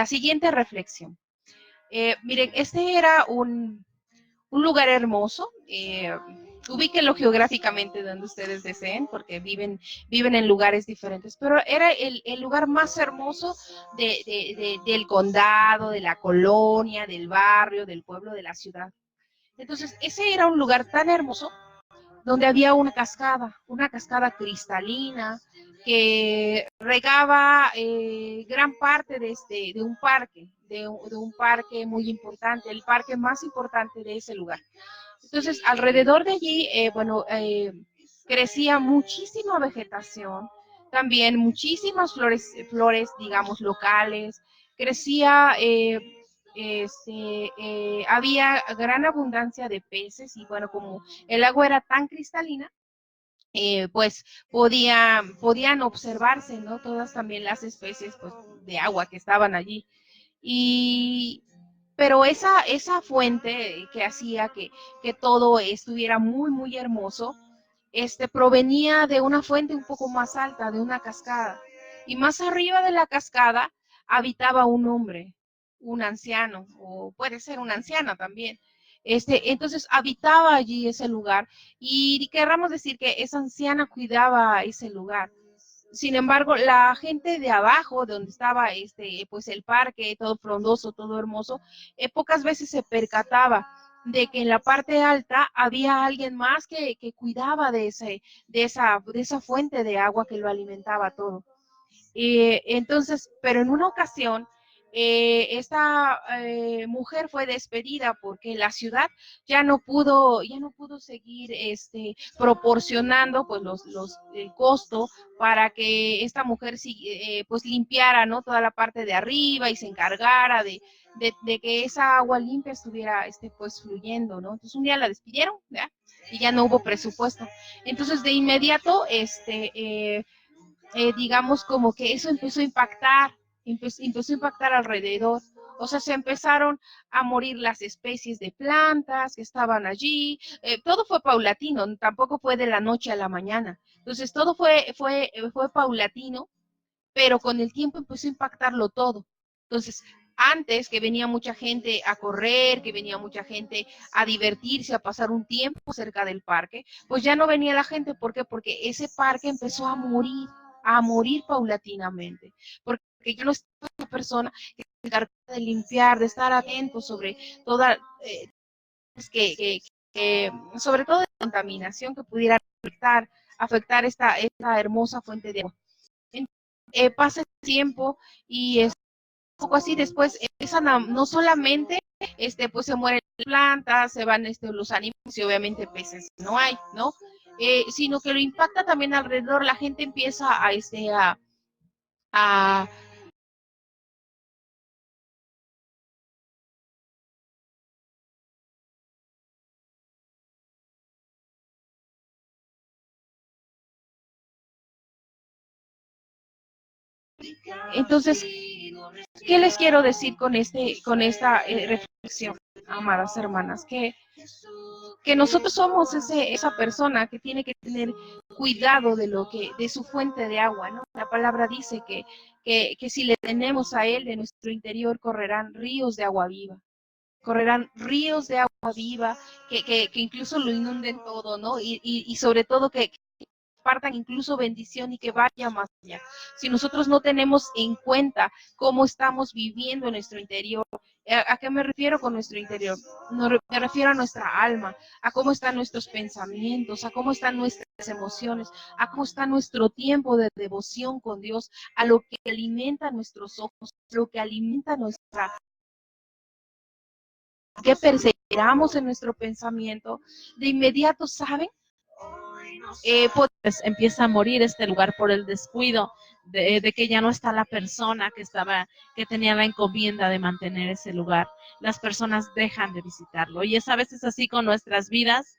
siguiente reflexión. Miren, este era un lugar hermoso. Ubíquenlo geográficamente donde ustedes deseen, porque viven en lugares diferentes, pero era el lugar más hermoso del condado, de la colonia, del barrio, del pueblo, de la ciudad. Entonces, ese era un lugar tan hermoso donde había una cascada cristalina que regaba gran parte de un parque, de un parque muy importante, el parque más importante de ese lugar. Entonces, alrededor de allí, crecía muchísima vegetación, también muchísimas flores, digamos, locales, crecía había gran abundancia de peces y bueno, como el agua era tan cristalina, pues podían observarse, ¿no? Todas también las especies pues, de agua que estaban allí. Y, pero esa fuente que hacía que todo estuviera muy, muy hermoso, provenía de una fuente un poco más alta, de una cascada. Y más arriba de la cascada habitaba un hombre, un anciano, o puede ser una anciana también. Entonces habitaba allí ese lugar y querramos decir que esa anciana cuidaba ese lugar. Sin embargo, la gente de abajo, donde estaba pues el parque, todo frondoso, todo hermoso, pocas veces se percataba de que en la parte alta había alguien más que cuidaba de esa fuente de agua que lo alimentaba todo. Entonces, pero en una ocasión, esta mujer fue despedida porque la ciudad ya no pudo seguir proporcionando pues el costo para que esta mujer pues limpiara, ¿no? Toda la parte de arriba y se encargara de que esa agua limpia estuviera pues fluyendo, ¿no? Entonces un día la despidieron, ¿ya? Y ya no hubo presupuesto. Entonces de inmediato digamos como que eso empezó a impactar alrededor. O sea, se empezaron a morir las especies de plantas que estaban allí. Todo fue paulatino, tampoco fue de la noche a la mañana. Entonces, todo fue paulatino, pero con el tiempo empezó a impactarlo todo. Entonces, antes que venía mucha gente a correr, que venía mucha gente a divertirse, a pasar un tiempo cerca del parque, pues ya no venía la gente. ¿Por qué? Porque ese parque empezó a morir paulatinamente, porque ya no estaba una persona que se encargaba de limpiar, de estar atento sobre toda, sobre todo la contaminación que pudiera afectar esta hermosa fuente de agua. Pasa el tiempo y es un poco así, después empiezan no solamente pues se mueren plantas, se van los animales y obviamente peces no hay, ¿no? Sino que lo impacta también alrededor, la gente empieza a entonces, ¿qué les quiero decir con esta reflexión, amadas hermanas? Que nosotros somos esa persona que tiene que tener cuidado de su fuente de agua, ¿no? La palabra dice que si le tenemos a Él, de nuestro interior correrán ríos de agua viva. Correrán ríos de agua viva que incluso lo inunden todo, ¿no? Y sobre todo que partan incluso bendición y que vaya más allá. Si nosotros no tenemos en cuenta cómo estamos viviendo en nuestro interior, ¿a qué me refiero con nuestro interior? No, me refiero a nuestra alma, a cómo están nuestros pensamientos, a cómo están nuestras emociones, a cómo está nuestro tiempo de devoción con Dios, a lo que alimenta nuestros ojos, a lo que alimenta que perseveramos en nuestro pensamiento, de inmediato, ¿saben? Pues empieza a morir este lugar por el descuido de que ya no está la persona que tenía la encomienda de mantener ese lugar. Las personas dejan de visitarlo y es a veces así con nuestras vidas.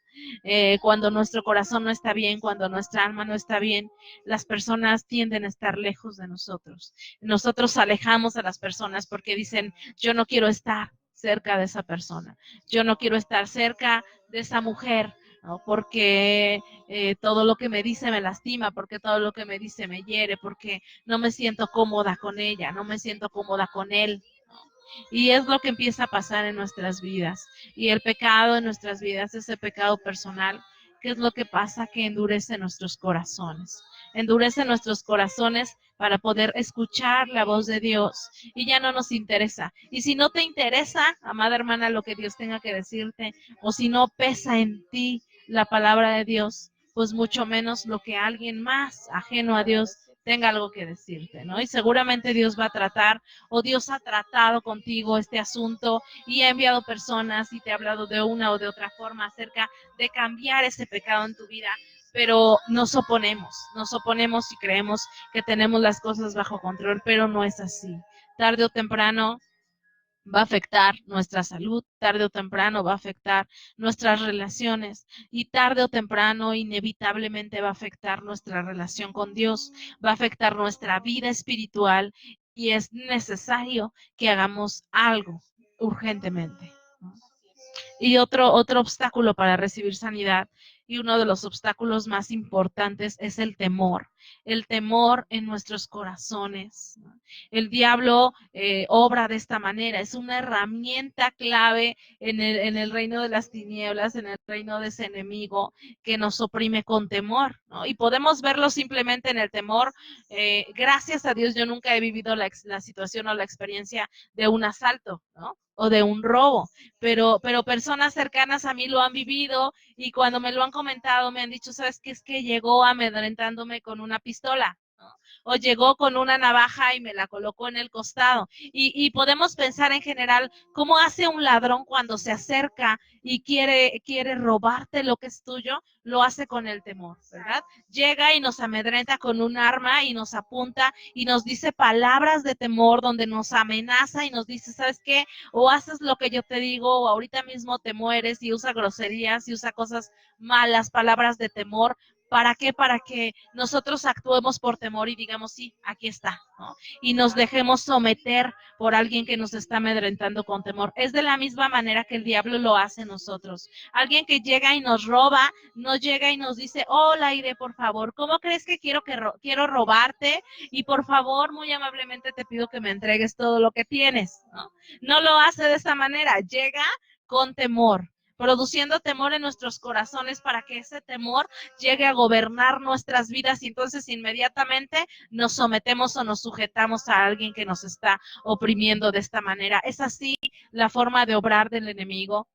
Cuando nuestro corazón no está bien, cuando nuestra alma no está bien, las personas tienden a estar lejos de nosotros. Nosotros alejamos a las personas porque dicen, yo no quiero estar cerca de esa persona, yo no quiero estar cerca de esa mujer, ¿no? Porque todo lo que me dice me lastima, porque todo lo que me dice me hiere, porque no me siento cómoda con ella, no me siento cómoda con él. Y es lo que empieza a pasar en nuestras vidas. Y el pecado en nuestras vidas, ese pecado personal, ¿qué es lo que pasa? Que endurece nuestros corazones. Endurece nuestros corazones para poder escuchar la voz de Dios y ya no nos interesa. Y si no te interesa, amada hermana, lo que Dios tenga que decirte, o si no pesa en ti la palabra de Dios, pues mucho menos lo que alguien más ajeno a Dios tenga algo que decirte, ¿no? Y seguramente Dios va a tratar o Dios ha tratado contigo este asunto y ha enviado personas y te ha hablado de una o de otra forma acerca de cambiar ese pecado en tu vida, pero nos oponemos y creemos que tenemos las cosas bajo control, pero no es así. Tarde o temprano va a afectar nuestra salud, tarde o temprano va a afectar nuestras relaciones y tarde o temprano inevitablemente va a afectar nuestra relación con Dios, va a afectar nuestra vida espiritual y es necesario que hagamos algo urgentemente. Y otro obstáculo para recibir sanidad, y uno de los obstáculos más importantes, es el temor en nuestros corazones. El diablo obra de esta manera, es una herramienta clave en el reino de las tinieblas, en el reino de ese enemigo que nos oprime con temor, ¿no? Y podemos verlo simplemente en el temor. Gracias a Dios yo nunca he vivido la situación o la experiencia de un asalto, ¿no? O de un robo, pero personas cercanas a mí lo han vivido y cuando me lo han comentado me han dicho, ¿sabes qué? Es que llegó amedrentándome con una pistola, ¿no? O llegó con una navaja y me la colocó en el costado. Y podemos pensar en general cómo hace un ladrón cuando se acerca y quiere robarte lo que es tuyo, lo hace con el temor, ¿verdad? Llega y nos amedrenta con un arma y nos apunta y nos dice palabras de temor donde nos amenaza y nos dice, ¿sabes qué? O haces lo que yo te digo, o ahorita mismo te mueres, y usa groserías y usa cosas malas, palabras de temor. ¿Para qué? Para que nosotros actuemos por temor y digamos, sí, aquí está, ¿no? Y nos dejemos someter por alguien que nos está amedrentando con temor. Es de la misma manera que el diablo lo hace en nosotros. Alguien que llega y nos roba, nos llega y nos dice, hola, Aide, por favor, ¿cómo crees que quiero robarte? Y por favor, muy amablemente te pido que me entregues todo lo que tienes, ¿no? No lo hace de esa manera, llega con temor, produciendo temor en nuestros corazones para que ese temor llegue a gobernar nuestras vidas y entonces inmediatamente nos sometemos o nos sujetamos a alguien que nos está oprimiendo de esta manera. Es así la forma de obrar del enemigo.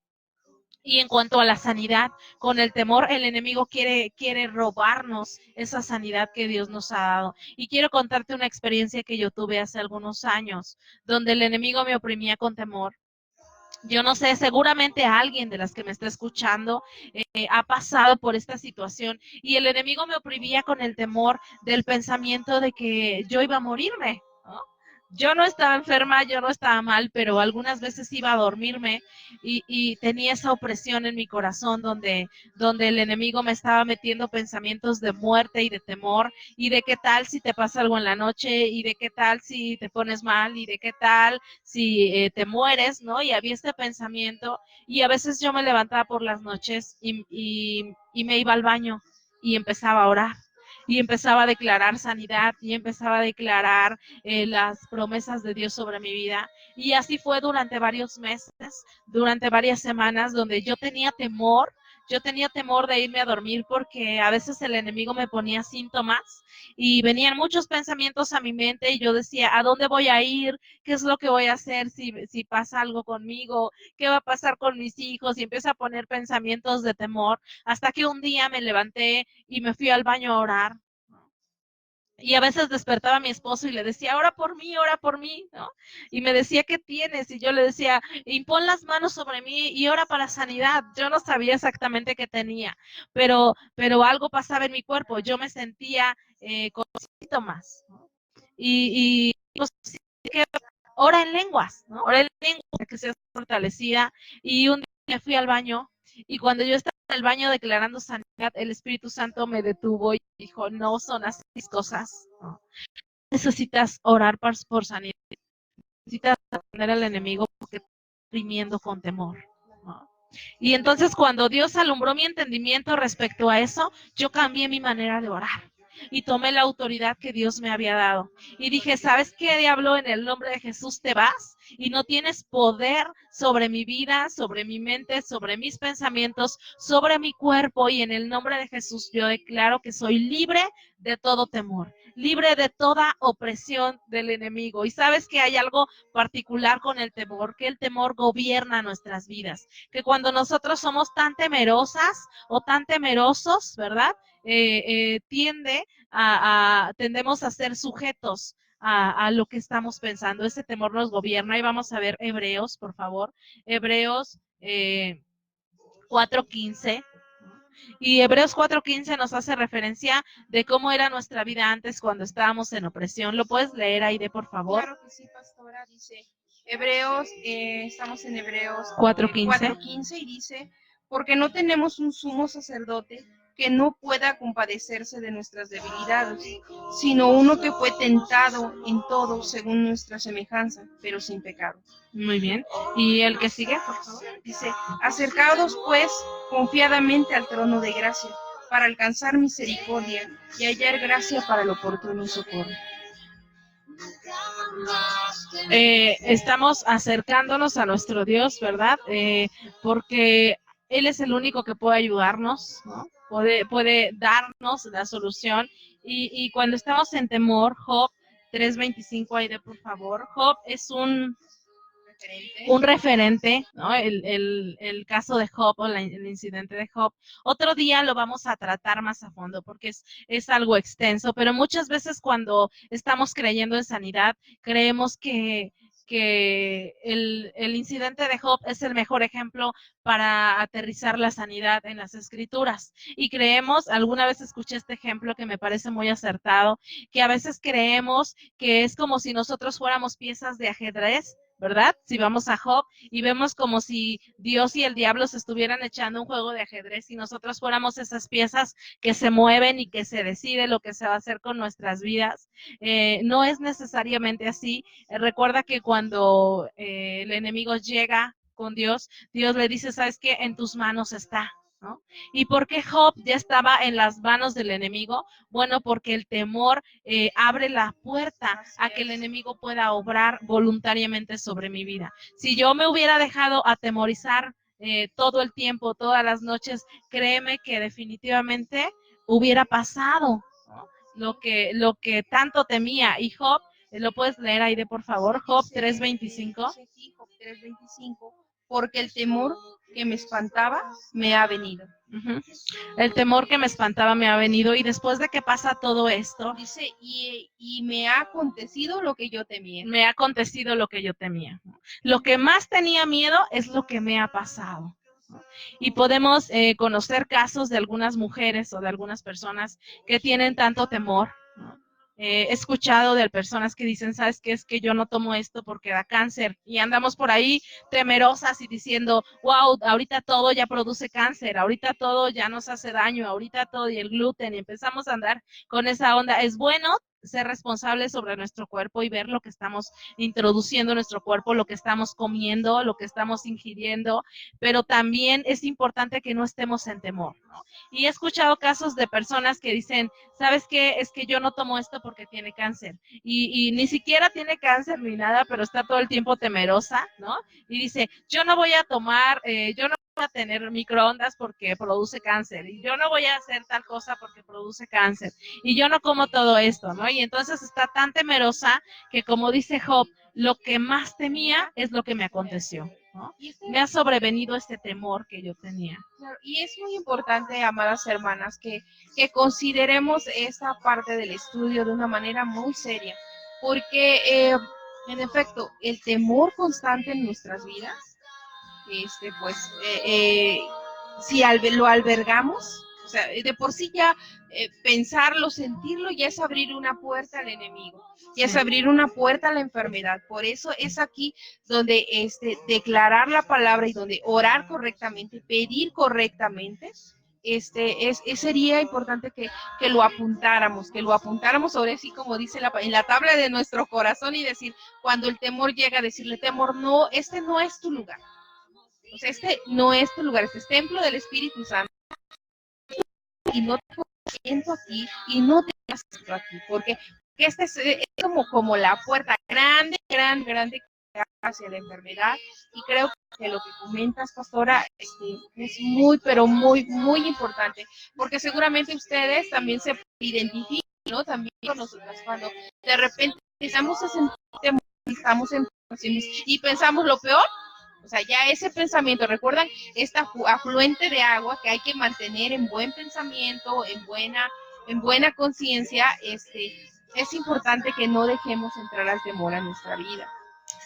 Y en cuanto a la sanidad, con el temor, el enemigo quiere robarnos esa sanidad que Dios nos ha dado. Y quiero contarte una experiencia que yo tuve hace algunos años, donde el enemigo me oprimía con temor. Yo no sé, seguramente alguien de las que me está escuchando ha pasado por esta situación y el enemigo me oprimía con el temor del pensamiento de que yo iba a morirme, ¿no? Yo no estaba enferma, yo no estaba mal, pero algunas veces iba a dormirme y tenía esa opresión en mi corazón donde el enemigo me estaba metiendo pensamientos de muerte y de temor y de qué tal si te pasa algo en la noche y de qué tal si te pones mal y de qué tal si te mueres, ¿no? Y había este pensamiento y a veces yo me levantaba por las noches y me iba al baño y empezaba a orar. Y empezaba a declarar sanidad y empezaba a declarar las promesas de Dios sobre mi vida. Y así fue durante varios meses, durante varias semanas, donde yo tenía temor de irme a dormir porque a veces el enemigo me ponía síntomas y venían muchos pensamientos a mi mente y yo decía, ¿a dónde voy a ir? ¿Qué es lo que voy a hacer si pasa algo conmigo? ¿Qué va a pasar con mis hijos? Y empiezo a poner pensamientos de temor hasta que un día me levanté y me fui al baño a orar. Y a veces despertaba a mi esposo y le decía, ora por mí, ¿no? Y me decía, ¿qué tienes? Y yo le decía, impon las manos sobre mí y ora para sanidad. Yo no sabía exactamente qué tenía, pero algo pasaba en mi cuerpo. Yo me sentía con síntomas, ¿no? Y pues, que ora en lenguas, ¿no? Ora en lenguas para que seas fortalecida. Y un día fui al baño y cuando yo estaba en el baño declarando sanidad, el Espíritu Santo me detuvo y dijo, no son así las cosas, ¿no? Necesitas orar por sanidad, necesitas atender al enemigo porque está oprimiendo con temor, ¿no? Y entonces cuando Dios alumbró mi entendimiento respecto a eso, yo cambié mi manera de orar y tomé la autoridad que Dios me había dado. Y dije, ¿sabes qué, diablo? En el nombre de Jesús te vas y no tienes poder sobre mi vida, sobre mi mente, sobre mis pensamientos, sobre mi cuerpo. Y en el nombre de Jesús yo declaro que soy libre de todo temor, libre de toda opresión del enemigo. Y sabes que hay algo particular con el temor, que el temor gobierna nuestras vidas, que cuando nosotros somos tan temerosas o tan temerosos, ¿verdad? Tendemos a ser sujetos a lo que estamos pensando. Ese temor nos gobierna y vamos a ver Hebreos, por favor. Hebreos 4:15. Y Hebreos 4:15 nos hace referencia de cómo era nuestra vida antes cuando estábamos en opresión. ¿Lo puedes leer, Aide, por favor? Claro que sí, pastora. Dice, Hebreos, estamos en Hebreos 4:15. 4:15 y dice, porque no tenemos un sumo sacerdote que no pueda compadecerse de nuestras debilidades, sino uno que fue tentado en todo según nuestra semejanza, pero sin pecado. Muy bien. ¿Y el que sigue, por favor? Dice, acercaos pues confiadamente al trono de gracia, para alcanzar misericordia y hallar gracia para el oportuno socorro. Estamos acercándonos a nuestro Dios, ¿verdad? Porque Él es el único que puede ayudarnos, ¿no? Puede darnos la solución. Y cuando estamos en temor, Job 3:25, Aide, por favor. Job es un referente, ¿no? El caso de Job o el incidente de Job. Otro día lo vamos a tratar más a fondo porque es algo extenso, pero muchas veces cuando estamos creyendo en sanidad, creemos que el incidente de Job es el mejor ejemplo para aterrizar la sanidad en las escrituras. Y creemos, alguna vez escuché este ejemplo que me parece muy acertado, que a veces creemos que es como si nosotros fuéramos piezas de ajedrez, ¿verdad? Si vamos a Job y vemos como si Dios y el diablo se estuvieran echando un juego de ajedrez y nosotros fuéramos esas piezas que se mueven y que se decide lo que se va a hacer con nuestras vidas. No es necesariamente así. Recuerda que cuando el enemigo llega con Dios, Dios le dice, ¿sabes qué? En tus manos está, ¿no? ¿Y por qué Job ya estaba en las manos del enemigo? Bueno, porque el temor abre la puerta a que el enemigo pueda obrar voluntariamente sobre mi vida. Si yo me hubiera dejado atemorizar todo el tiempo, todas las noches, créeme que definitivamente hubiera pasado, ¿no? Lo que tanto temía. Y Job, lo puedes leer, Aide, por favor, Job 3:25. Job 3:25, porque el temor que me espantaba me ha venido. El temor que me espantaba me ha venido, y después de que pasa todo esto, dice, y me ha acontecido lo que yo temía. Me ha acontecido lo que yo temía. Lo que más tenía miedo es lo que me ha pasado. Y podemos conocer casos de algunas mujeres o de algunas personas que tienen tanto temor. He escuchado de personas que dicen, ¿sabes qué? Es que yo no tomo esto porque da cáncer. Y andamos por ahí temerosas y diciendo, wow, ahorita todo ya produce cáncer, ahorita todo ya nos hace daño, ahorita todo y el gluten. Y empezamos a andar con esa onda. Es bueno ser responsables sobre nuestro cuerpo y ver lo que estamos introduciendo en nuestro cuerpo, lo que estamos comiendo, lo que estamos ingiriendo, pero también es importante que no estemos en temor, ¿no? Y he escuchado casos de personas que dicen, ¿sabes qué? Es que yo no tomo esto porque tiene cáncer. Y ni siquiera tiene cáncer ni nada, pero está todo el tiempo temerosa, ¿no? Y dice, yo no voy a tomar, yo no voy a tener microondas porque produce cáncer. Y yo no voy a hacer tal cosa porque produce cáncer. Y yo no como todo esto, ¿no? Y entonces está tan temerosa que, como dice Job, lo que más temía es lo que me aconteció, ¿no? Me ha sobrevenido este temor que yo tenía. Claro, y es muy importante, amadas hermanas, que consideremos esta parte del estudio de una manera muy seria, porque en efecto, el temor constante en nuestras vidas, pues, si lo albergamos, o sea, de por sí ya pensarlo, sentirlo, ya es abrir una puerta al enemigo, ya es abrir una puerta a la enfermedad. Por eso es aquí donde declarar la palabra y donde orar correctamente, pedir correctamente, sería importante que lo apuntáramos ahora sí, como dice en la tabla de nuestro corazón, y decir, cuando el temor llega, decirle, temor, no, este no es tu lugar. O sea, este no es tu lugar, este es templo del Espíritu Santo y no te siento aquí y no te siento aquí, porque este es como la puerta grande hacia la enfermedad. Y creo que lo que comentas, pastora, es muy, pero muy, muy importante, porque seguramente ustedes también se identifican, ¿no? También con nosotras, cuando de repente empezamos a sentir temor, estamos en situaciones y pensamos lo peor. O sea, ya ese pensamiento, recuerdan, esta afluente de agua que hay que mantener en buen pensamiento, en buena conciencia, es importante que no dejemos entrar al temor a nuestra vida.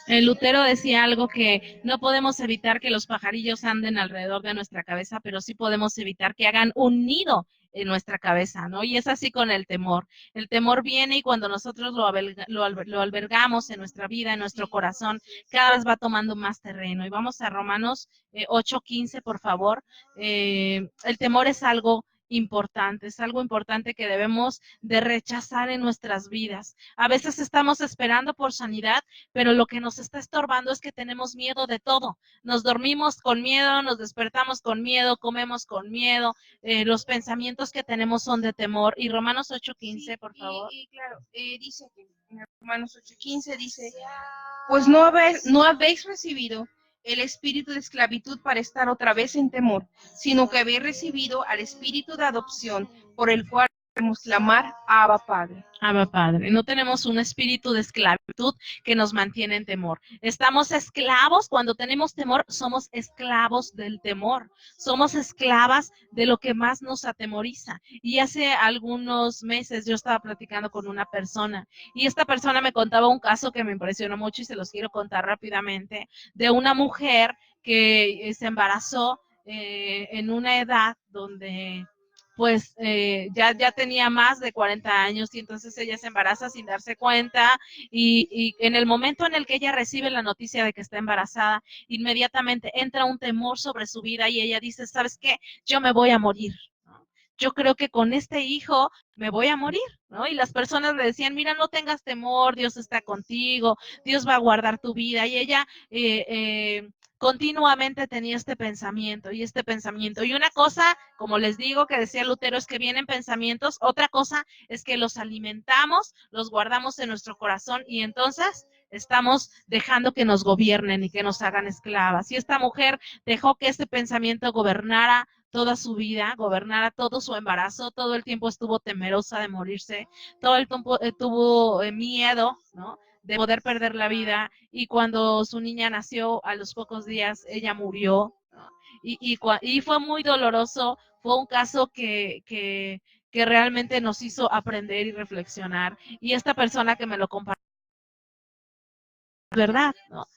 Lutero decía algo, que no podemos evitar que los pajarillos anden alrededor de nuestra cabeza, pero sí podemos evitar que hagan un nido en nuestra cabeza, ¿no? Y es así con el temor. El temor viene y cuando nosotros lo albergamos en nuestra vida, en nuestro corazón, cada vez va tomando más terreno. Y vamos a Romanos 8:15, por favor. El temor es algo importante que debemos de rechazar en nuestras vidas. A veces estamos esperando por sanidad, pero lo que nos está estorbando es que tenemos miedo de todo. Nos dormimos con miedo, nos despertamos con miedo, comemos con miedo, los pensamientos que tenemos son de temor. Y Romanos 8:15, por favor. Y claro, dice que en Romanos 8:15 dice, pues no habéis recibido el espíritu de esclavitud para estar otra vez en temor, sino que habéis recibido al espíritu de adopción, por el cual podemos clamar, Abba Padre. Abba Padre. No tenemos un espíritu de esclavitud que nos mantiene en temor. Estamos esclavos, cuando tenemos temor, somos esclavos del temor. Somos esclavas de lo que más nos atemoriza. Y hace algunos meses yo estaba platicando con una persona y esta persona me contaba un caso que me impresionó mucho y se los quiero contar rápidamente, de una mujer que se embarazó en una edad donde pues ya tenía más de 40 años y entonces ella se embaraza sin darse cuenta y en el momento en el que ella recibe la noticia de que está embarazada, inmediatamente entra un temor sobre su vida y ella dice, ¿sabes qué? Yo me voy a morir. Yo creo que con este hijo me voy a morir, ¿no? Y las personas le decían, mira, no tengas temor, Dios está contigo, Dios va a guardar tu vida. Y ella continuamente tenía este pensamiento y este pensamiento. Y una cosa, como les digo, que decía Lutero, es que vienen pensamientos, otra cosa es que los alimentamos, los guardamos en nuestro corazón y entonces estamos dejando que nos gobiernen y que nos hagan esclavas. Y esta mujer dejó que este pensamiento gobernara toda su vida, gobernara todo su embarazo, todo el tiempo estuvo temerosa de morirse, todo el tiempo tuvo miedo, ¿no? De poder perder la vida y cuando su niña nació a los pocos días ella murió, ¿no? Y fue muy doloroso, fue un caso que realmente nos hizo aprender y reflexionar y esta persona que me lo compartió, ¿verdad? ¿No?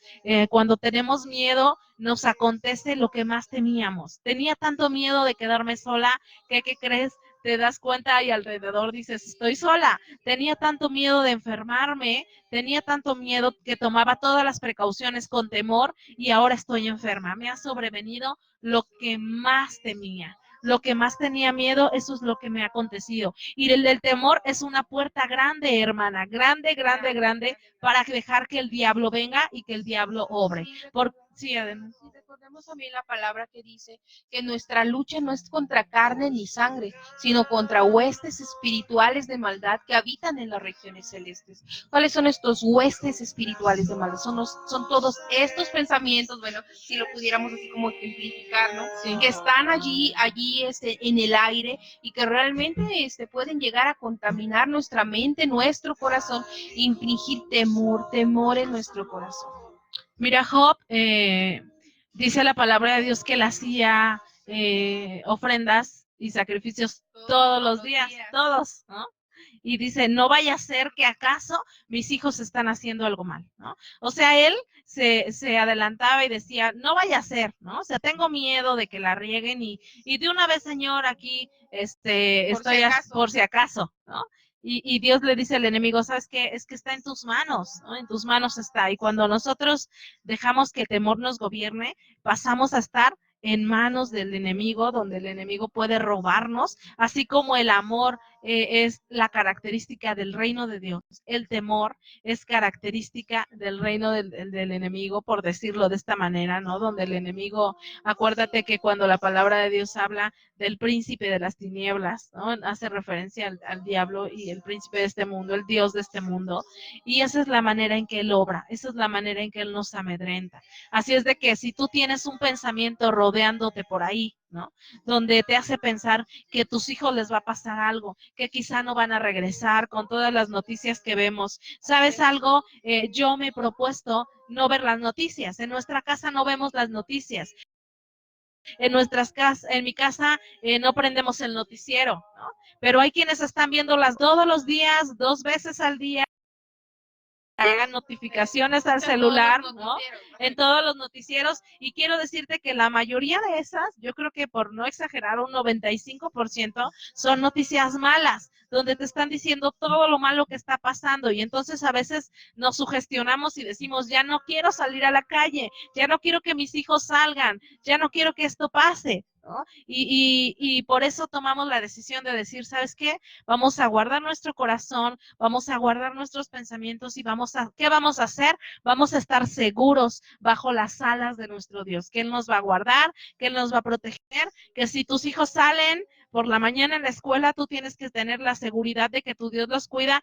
Cuando tenemos miedo, nos acontece lo que más temíamos. Tenía tanto miedo de quedarme sola que, ¿qué crees? Te das cuenta y alrededor dices, estoy sola. Tenía tanto miedo de enfermarme, tenía tanto miedo que tomaba todas las precauciones con temor y ahora estoy enferma. Me ha sobrevenido lo que más temía. Lo que más tenía miedo, eso es lo que me ha acontecido. Y el del temor es una puerta grande, hermana, grande, grande, grande, para dejar que el diablo venga y que el diablo obre. Sí, además. Sí, recordemos también la palabra que dice que nuestra lucha no es contra carne ni sangre, sino contra huestes espirituales de maldad que habitan en las regiones celestes. ¿Cuáles son estos huestes espirituales de maldad? Son todos estos pensamientos, bueno, si lo pudiéramos así como ejemplificar, ¿no? Sí. Que están allí en el aire y que realmente pueden llegar a contaminar nuestra mente, nuestro corazón, e infligir temor en nuestro corazón. Mira, Job, dice la palabra de Dios que él hacía ofrendas y sacrificios todos los días, todos, ¿no? Y dice, no vaya a ser que acaso mis hijos están haciendo algo mal, ¿no? O sea, él se adelantaba y decía, no vaya a ser, ¿no? O sea, tengo miedo de que la rieguen y de una vez, Señor, aquí por si acaso, ¿no? Y Dios le dice al enemigo, ¿sabes qué? Es que está en tus manos, ¿no? En tus manos está. Y cuando nosotros dejamos que el temor nos gobierne, pasamos a estar en manos del enemigo, donde el enemigo puede robarnos, así como el amor es la característica del reino de Dios. El temor es característica del reino del enemigo, por decirlo de esta manera, ¿no? Donde el enemigo, acuérdate que cuando la palabra de Dios habla del príncipe de las tinieblas, ¿no? Hace referencia al diablo y el príncipe de este mundo, el Dios de este mundo, y esa es la manera en que él obra, esa es la manera en que él nos amedrenta. Así es de que si tú tienes un pensamiento rodeándote por ahí, ¿no? Donde te hace pensar que a tus hijos les va a pasar algo, que quizá no van a regresar con todas las noticias que vemos. ¿Sabes algo? Yo me he propuesto no ver las noticias. En nuestra casa no vemos las noticias. En mi casa no prendemos el noticiero, ¿no? Pero hay quienes están viéndolas todos los días, 2 veces al día. llegan notificaciones al celular, ¿no? En todos los noticieros. Y quiero decirte que la mayoría de esas, yo creo que por no exagerar, un 95% son noticias malas, donde te están diciendo todo lo malo que está pasando. Y entonces a veces nos sugestionamos y decimos, ya no quiero salir a la calle, ya no quiero que mis hijos salgan, ya no quiero que esto pase, ¿no? Y por eso tomamos la decisión de decir, ¿sabes qué? Vamos a guardar nuestro corazón, vamos a guardar nuestros pensamientos y ¿qué vamos a hacer? Vamos a estar seguros bajo las alas de nuestro Dios, que Él nos va a guardar, que Él nos va a proteger, que si tus hijos salen por la mañana en la escuela, tú tienes que tener la seguridad de que tu Dios los cuida.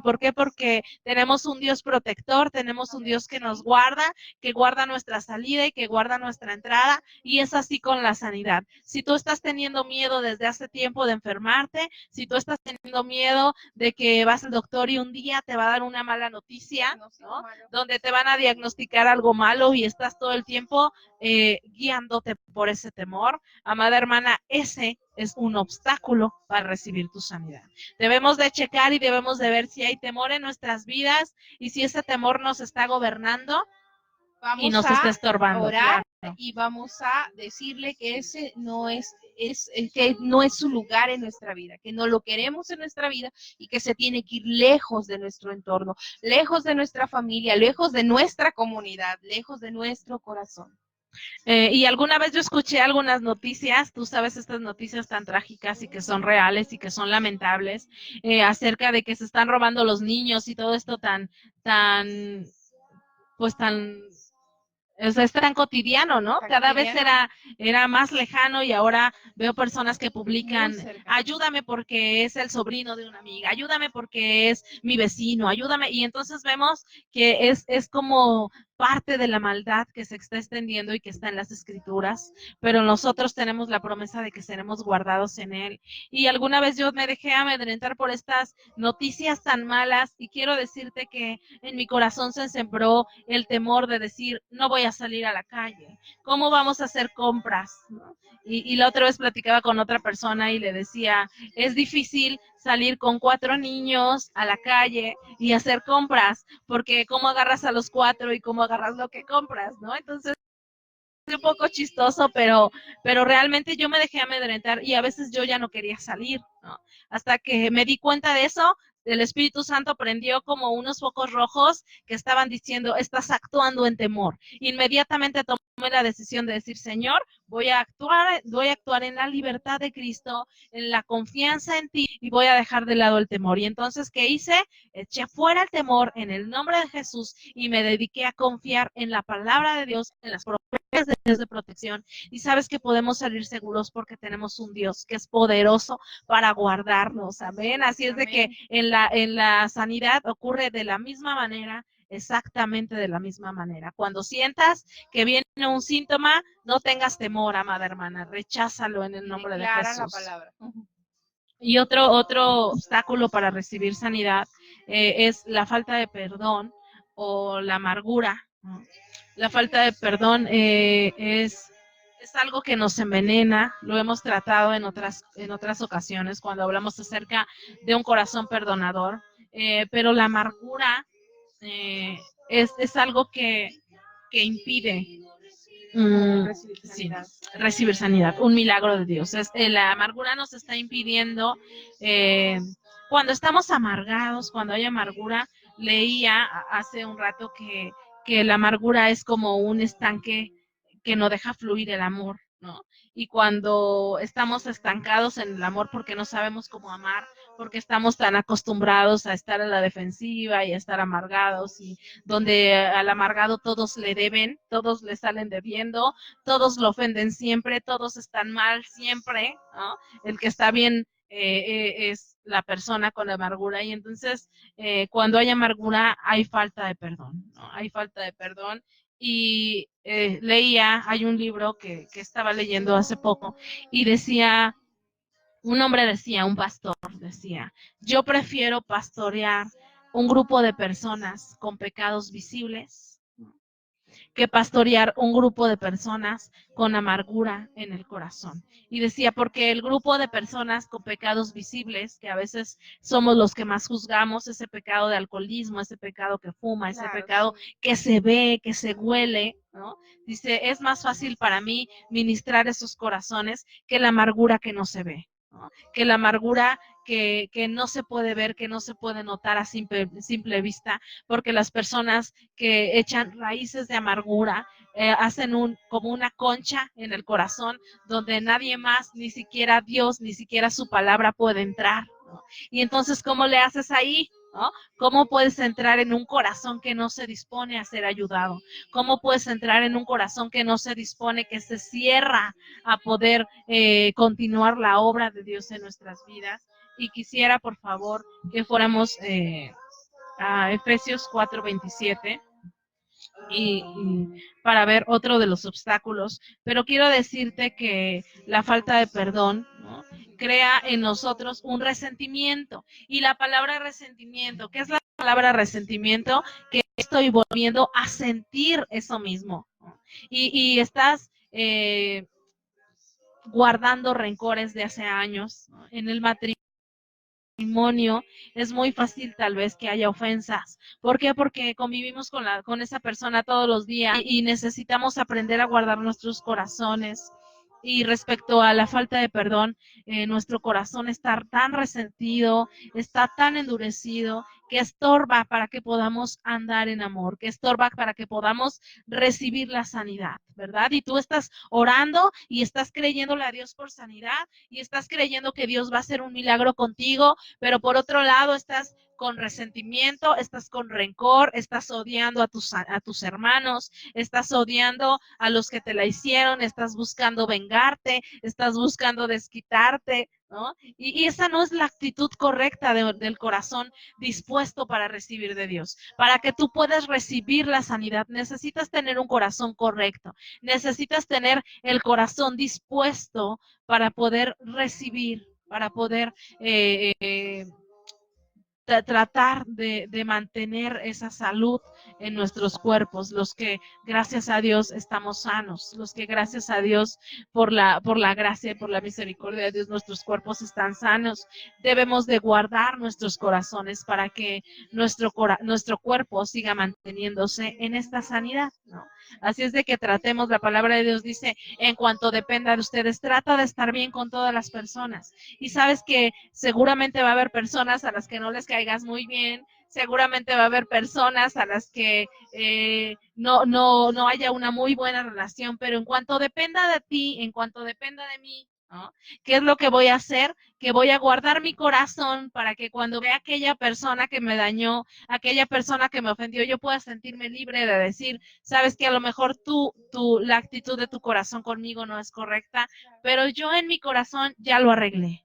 ¿Por qué? Porque tenemos un Dios protector, tenemos un Dios que nos guarda, que guarda nuestra salida y que guarda nuestra entrada, y es así con la sanidad. Si tú estás teniendo miedo desde hace tiempo de enfermarte, si tú estás teniendo miedo de que vas al doctor y un día te va a dar una mala noticia, ¿no? Donde te van a diagnosticar algo malo y estás todo el tiempo guiándote por ese temor, amada hermana, ese es un obstáculo para recibir tu sanidad. Debemos de checar y debemos de ver si hay temor en nuestras vidas y si ese temor nos está gobernando y nos está estorbando. Orar, claro. Y vamos a decirle que ese no que no es su lugar en nuestra vida, que no lo queremos en nuestra vida y que se tiene que ir lejos de nuestro entorno, lejos de nuestra familia, lejos de nuestra comunidad, lejos de nuestro corazón. Y alguna vez yo escuché algunas noticias, tú sabes, estas noticias tan trágicas y que son reales y que son lamentables, acerca de que se están robando los niños y todo esto pues tan, o sea, es tan cotidiano, ¿no? Cada vez era más lejano y ahora veo personas que publican, ayúdame porque es el sobrino de una amiga, ayúdame porque es mi vecino, ayúdame. Y entonces vemos que es como parte de la maldad que se está extendiendo y que está en las escrituras, pero nosotros tenemos la promesa de que seremos guardados en él. Y alguna vez yo me dejé amedrentar por estas noticias tan malas y quiero decirte que en mi corazón se sembró el temor de decir, no voy a salir a la calle, ¿cómo vamos a hacer compras? ¿No? Y la otra vez platicaba con otra persona y le decía, es difícil salir con 4 niños a la calle y hacer compras, porque cómo agarras a los 4 y cómo agarras lo que compras, ¿no? Entonces, es un poco chistoso, pero realmente yo me dejé amedrentar y a veces yo ya no quería salir, ¿no? Hasta que me di cuenta de eso, el Espíritu Santo prendió como unos focos rojos que estaban diciendo, estás actuando en temor. Inmediatamente tomé la decisión de decir, Señor, voy a actuar en la libertad de Cristo, en la confianza en ti y voy a dejar de lado el temor. Y entonces, ¿qué hice? Eché fuera el temor en el nombre de Jesús y me dediqué a confiar en la palabra de Dios, en las promesas de Dios de protección. Y sabes que podemos salir seguros porque tenemos un Dios que es poderoso para guardarnos. Amén. Así es de que en la sanidad ocurre de la misma manera, exactamente de la misma manera. Cuando sientas que viene un síntoma, no tengas temor, amada hermana, recházalo en el nombre de Jesús. La palabra. Y otro obstáculo para recibir sanidad es la falta de perdón o la amargura. La falta de perdón es algo que nos envenena, lo hemos tratado en otras ocasiones cuando hablamos acerca de un corazón perdonador, pero la amargura es algo que impide recibir sanidad, un milagro de Dios. La amargura nos está impidiendo, cuando estamos amargados, cuando hay amargura, leía hace un rato que la amargura es como un estanque que no deja fluir el amor, ¿no? Y cuando estamos estancados en el amor porque no sabemos cómo amar, porque estamos tan acostumbrados a estar a la defensiva y a estar amargados, y donde al amargado todos le deben, todos le salen debiendo, todos lo ofenden siempre, todos están mal siempre, ¿no? El que está bien es la persona con la amargura, y entonces cuando hay amargura hay falta de perdón, ¿no? Hay falta de perdón. Y hay un libro que estaba leyendo hace poco y decía, un pastor decía, yo prefiero pastorear un grupo de personas con pecados visibles que pastorear un grupo de personas con amargura en el corazón. Y decía, porque el grupo de personas con pecados visibles, que a veces somos los que más juzgamos, ese pecado de alcoholismo, ese pecado que fuma, ese pecado que se ve, que se huele, ¿no? Dice, es más fácil para mí ministrar esos corazones que la amargura que no se ve, ¿no? Que la amargura que no se puede ver, que no se puede notar a simple vista, porque las personas que echan raíces de amargura hacen como una concha en el corazón donde nadie más, ni siquiera Dios, ni siquiera su palabra puede entrar, ¿no? Y entonces, ¿cómo le haces ahí? ¿No? ¿Cómo puedes entrar en un corazón que no se dispone a ser ayudado? ¿Cómo puedes entrar en un corazón que no se dispone, que se cierra a poder continuar la obra de Dios en nuestras vidas? Y quisiera, por favor, que fuéramos a Efesios 4:27 y para ver otro de los obstáculos. Pero quiero decirte que la falta de perdón, ¿no?, crea en nosotros un resentimiento. Y la palabra resentimiento, ¿qué es la palabra resentimiento? Que estoy volviendo a sentir eso mismo, ¿no? Y estás guardando rencores de hace años, ¿no? En el matrimonio es muy fácil tal vez que haya ofensas. ¿Por qué? Porque convivimos con esa persona todos los días y necesitamos aprender a guardar nuestros corazones. Y respecto a la falta de perdón, nuestro corazón está tan resentido, está tan endurecido, que estorba para que podamos andar en amor, que estorba para que podamos recibir la sanidad, ¿verdad? Y tú estás orando y estás creyéndole a Dios por sanidad y estás creyendo que Dios va a hacer un milagro contigo, pero por otro lado estás con resentimiento, estás con rencor, estás odiando a tus hermanos, estás odiando a los que te la hicieron, estás buscando vengarte, estás buscando desquitarte, ¿no? Y esa no es la actitud correcta del corazón dispuesto para recibir de Dios. Para que tú puedas recibir la sanidad, necesitas tener un corazón correcto, necesitas tener el corazón dispuesto para poder recibir, para poder tratar de mantener esa salud en nuestros cuerpos, los que gracias a Dios estamos sanos, los que gracias a Dios por la gracia y por la misericordia de Dios nuestros cuerpos están sanos. Debemos de guardar nuestros corazones para que nuestro cuerpo siga manteniéndose en esta sanidad, ¿no? Así es de que tratemos, la palabra de Dios dice, en cuanto dependa de ustedes, trata de estar bien con todas las personas. Y sabes que seguramente va a haber personas a las que no les caigas muy bien, seguramente va a haber personas a las que no haya una muy buena relación, pero en cuanto dependa de ti, en cuanto dependa de mí, ¿no?, ¿qué es lo que voy a hacer? Que voy a guardar mi corazón para que cuando vea aquella persona que me dañó, aquella persona que me ofendió, yo pueda sentirme libre de decir, sabes que a lo mejor la actitud de tu corazón conmigo no es correcta, pero yo en mi corazón ya lo arreglé.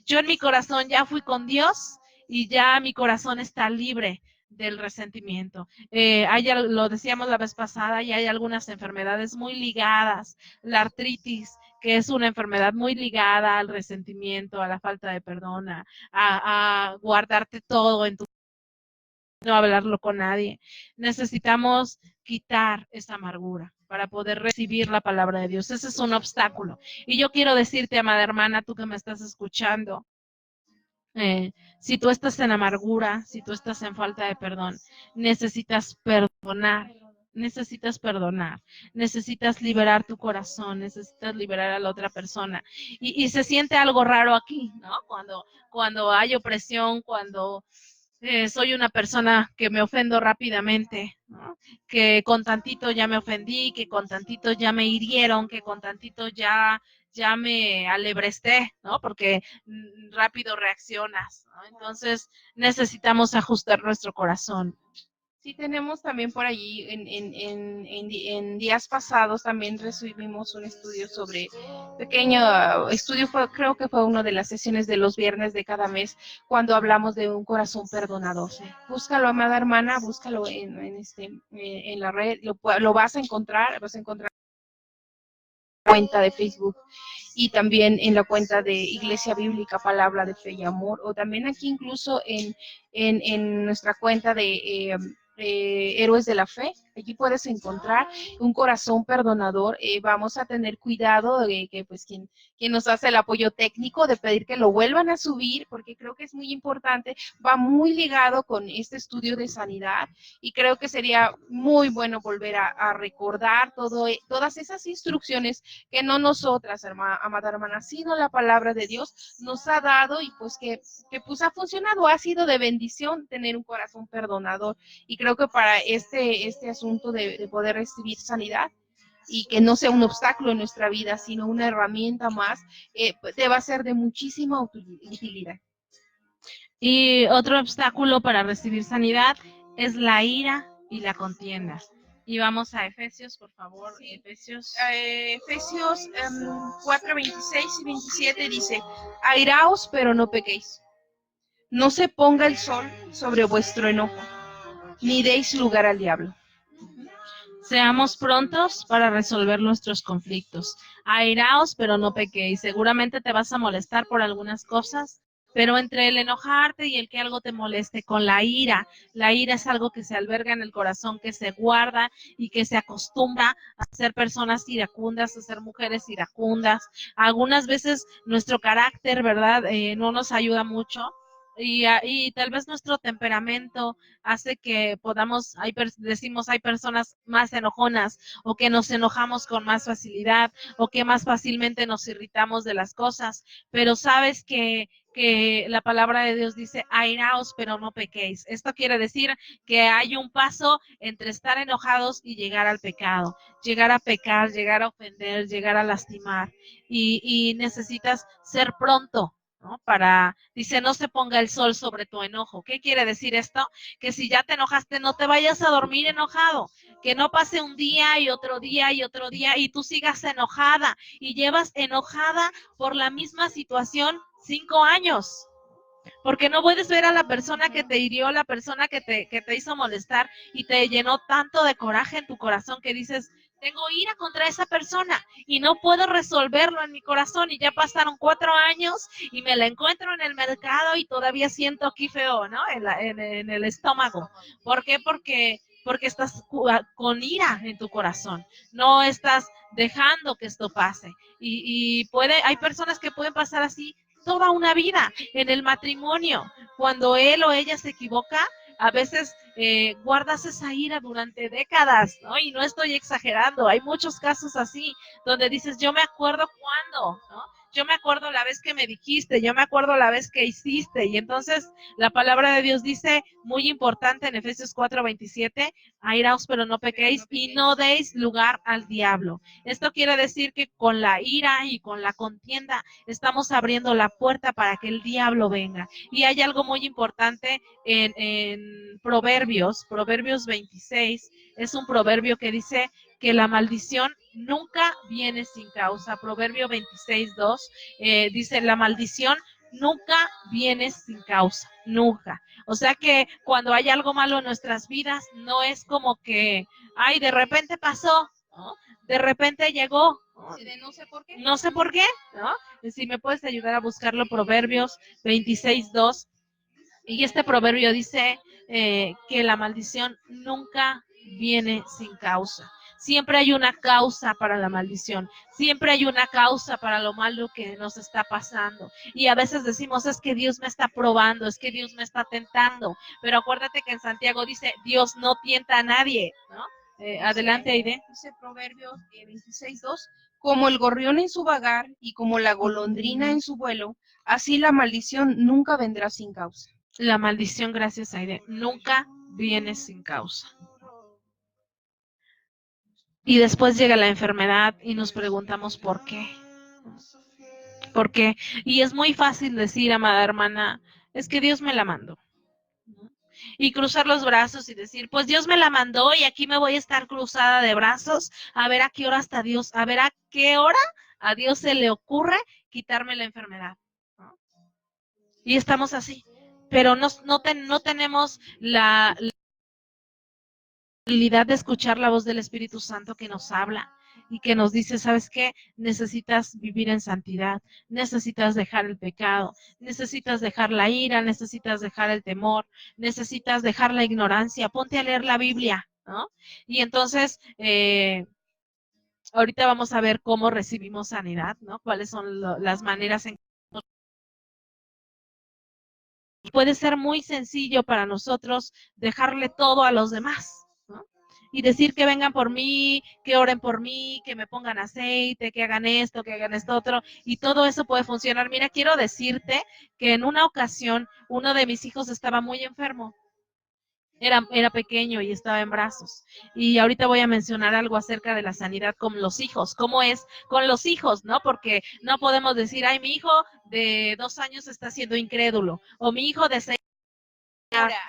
Yo en mi corazón ya fui con Dios y ya mi corazón está libre del resentimiento. Lo decíamos la vez pasada, y hay algunas enfermedades muy ligadas, la artritis, que es una enfermedad muy ligada al resentimiento, a la falta de perdón, a guardarte todo en tu, no hablarlo con nadie. Necesitamos quitar esa amargura para poder recibir la palabra de Dios. Ese es un obstáculo. Y yo quiero decirte, amada hermana, tú que me estás escuchando, si tú estás en amargura, si tú estás en falta de perdón, necesitas perdonar, necesitas liberar tu corazón, necesitas liberar a la otra persona. Y se siente algo raro aquí, ¿no? Cuando hay opresión, cuando soy una persona que me ofendo rápidamente, ¿no?, que con tantito ya me ofendí, que con tantito ya me hirieron, que con tantito ya me alebresté, ¿no? Porque rápido reaccionas, ¿no? Entonces necesitamos ajustar nuestro corazón. Sí, tenemos también por allí, en días pasados también recibimos un estudio pequeño estudio, creo que fue una de las sesiones de los viernes de cada mes, cuando hablamos de un corazón perdonador. Búscalo, amada hermana, búscalo en la red, lo vas a encontrar cuenta de Facebook y también en la cuenta de Iglesia Bíblica Palabra de Fe y Amor, o también aquí incluso en nuestra cuenta de Héroes de la Fe, Allí puedes encontrar un corazón perdonador. Vamos a tener cuidado de que pues quien nos hace el apoyo técnico, de pedir que lo vuelvan a subir, porque creo que es muy importante, va muy ligado con este estudio de sanidad y creo que sería muy bueno volver a recordar todas esas instrucciones que no nosotras, amada hermana, sino la palabra de Dios nos ha dado y pues que pues ha funcionado, ha sido de bendición tener un corazón perdonador. Y creo que para este asunto de poder recibir sanidad y que no sea un obstáculo en nuestra vida, sino una herramienta más, te va a ser de muchísima utilidad. Y otro obstáculo para recibir sanidad es la ira y la contienda. Y vamos a Efesios, por favor. Sí. Efesios 4, 26 y 27 dice, airaos, pero no pequéis. No se ponga el sol sobre vuestro enojo, ni deis lugar al diablo. Seamos prontos para resolver nuestros conflictos. Airaos, pero no pequéis. Seguramente te vas a molestar por algunas cosas, pero entre el enojarte y el que algo te moleste con la ira es algo que se alberga en el corazón, que se guarda y que se acostumbra a ser personas iracundas, a ser mujeres iracundas. Algunas veces nuestro carácter, ¿verdad? No nos ayuda mucho. Y tal vez nuestro temperamento hace que podamos, decimos, hay personas más enojonas o que nos enojamos con más facilidad o que más fácilmente nos irritamos de las cosas, pero sabes que la palabra de Dios dice, airaos, pero no pequéis. Esto quiere decir que hay un paso entre estar enojados y llegar al pecado, llegar a pecar, llegar a ofender, llegar a lastimar, y necesitas ser pronto, ¿no? Dice, no se ponga el sol sobre tu enojo. ¿Qué quiere decir esto? Que si ya te enojaste, no te vayas a dormir enojado, que no pase un día y otro día y otro día y tú sigas enojada y llevas enojada por la misma situación 5 años. Porque no puedes ver a la persona que te hirió, la persona que te hizo molestar y te llenó tanto de coraje en tu corazón que dices, tengo ira contra esa persona y no puedo resolverlo en mi corazón y ya pasaron 4 años y me la encuentro en el mercado y todavía siento aquí feo, ¿no? En el estómago. ¿Por qué? Porque estás con ira en tu corazón, no estás dejando que esto pase. Hay personas que pueden pasar así toda una vida en el matrimonio. Cuando él o ella se equivoca, a veces guardas esa ira durante décadas, ¿no? Y no estoy exagerando, hay muchos casos así, donde dices, yo me acuerdo cuándo, ¿no? Yo me acuerdo la vez que me dijiste, yo me acuerdo la vez que hiciste, y entonces la palabra de Dios dice, muy importante en Efesios 4:27, airaos pero no pequéis y no deis lugar al diablo. Esto quiere decir que con la ira y con la contienda estamos abriendo la puerta para que el diablo venga. Y hay algo muy importante en Proverbios 26, es un proverbio que dice que la maldición nunca viene sin causa. Proverbio 26:2 dice, la maldición nunca viene sin causa, nunca. O sea que cuando hay algo malo en nuestras vidas, no es como que, ay, de repente pasó, ¿no? De repente llegó, No sé por qué. No sé por qué, ¿no? Si me puedes ayudar a buscarlo, Proverbios 26:2. Y este proverbio dice que la maldición nunca viene sin causa. Siempre hay una causa para la maldición, siempre hay una causa para lo malo que nos está pasando. Y a veces decimos, es que Dios me está probando, es que Dios me está tentando. Pero acuérdate que en Santiago dice, Dios no tienta a nadie, ¿no? Adelante, Aide. Dice Proverbios 26:2, como el gorrión en su vagar y como la golondrina en su vuelo, así la maldición nunca vendrá sin causa. La maldición, gracias, Aide, nunca viene sin causa. Y después llega la enfermedad y nos preguntamos por qué. ¿Por qué? Y es muy fácil decir, amada hermana, es que Dios me la mandó. Y cruzar los brazos y decir, pues Dios me la mandó y aquí me voy a estar cruzada de brazos a ver a qué hora está Dios, a ver a qué hora a Dios se le ocurre quitarme la enfermedad. ¿No? Y estamos así, pero no tenemos la habilidad de escuchar la voz del Espíritu Santo que nos habla y que nos dice, ¿sabes qué? Necesitas vivir en santidad, necesitas dejar el pecado, necesitas dejar la ira, necesitas dejar el temor, necesitas dejar la ignorancia, ponte a leer la Biblia. ¿no? Y entonces, ahorita vamos a ver cómo recibimos sanidad, ¿no? Cuáles son las maneras en que puede ser muy sencillo para nosotros dejarle todo a los demás, ¿no? Y decir que vengan por mí, que oren por mí, que me pongan aceite, que hagan esto otro, y todo eso puede funcionar. Mira, quiero decirte que en una ocasión uno de mis hijos estaba muy enfermo. Era pequeño y estaba en brazos. Y ahorita voy a mencionar algo acerca de la sanidad con los hijos. ¿Cómo es con los hijos, no? Porque no podemos decir, ay, mi hijo de 2 años está siendo incrédulo, o mi hijo de 6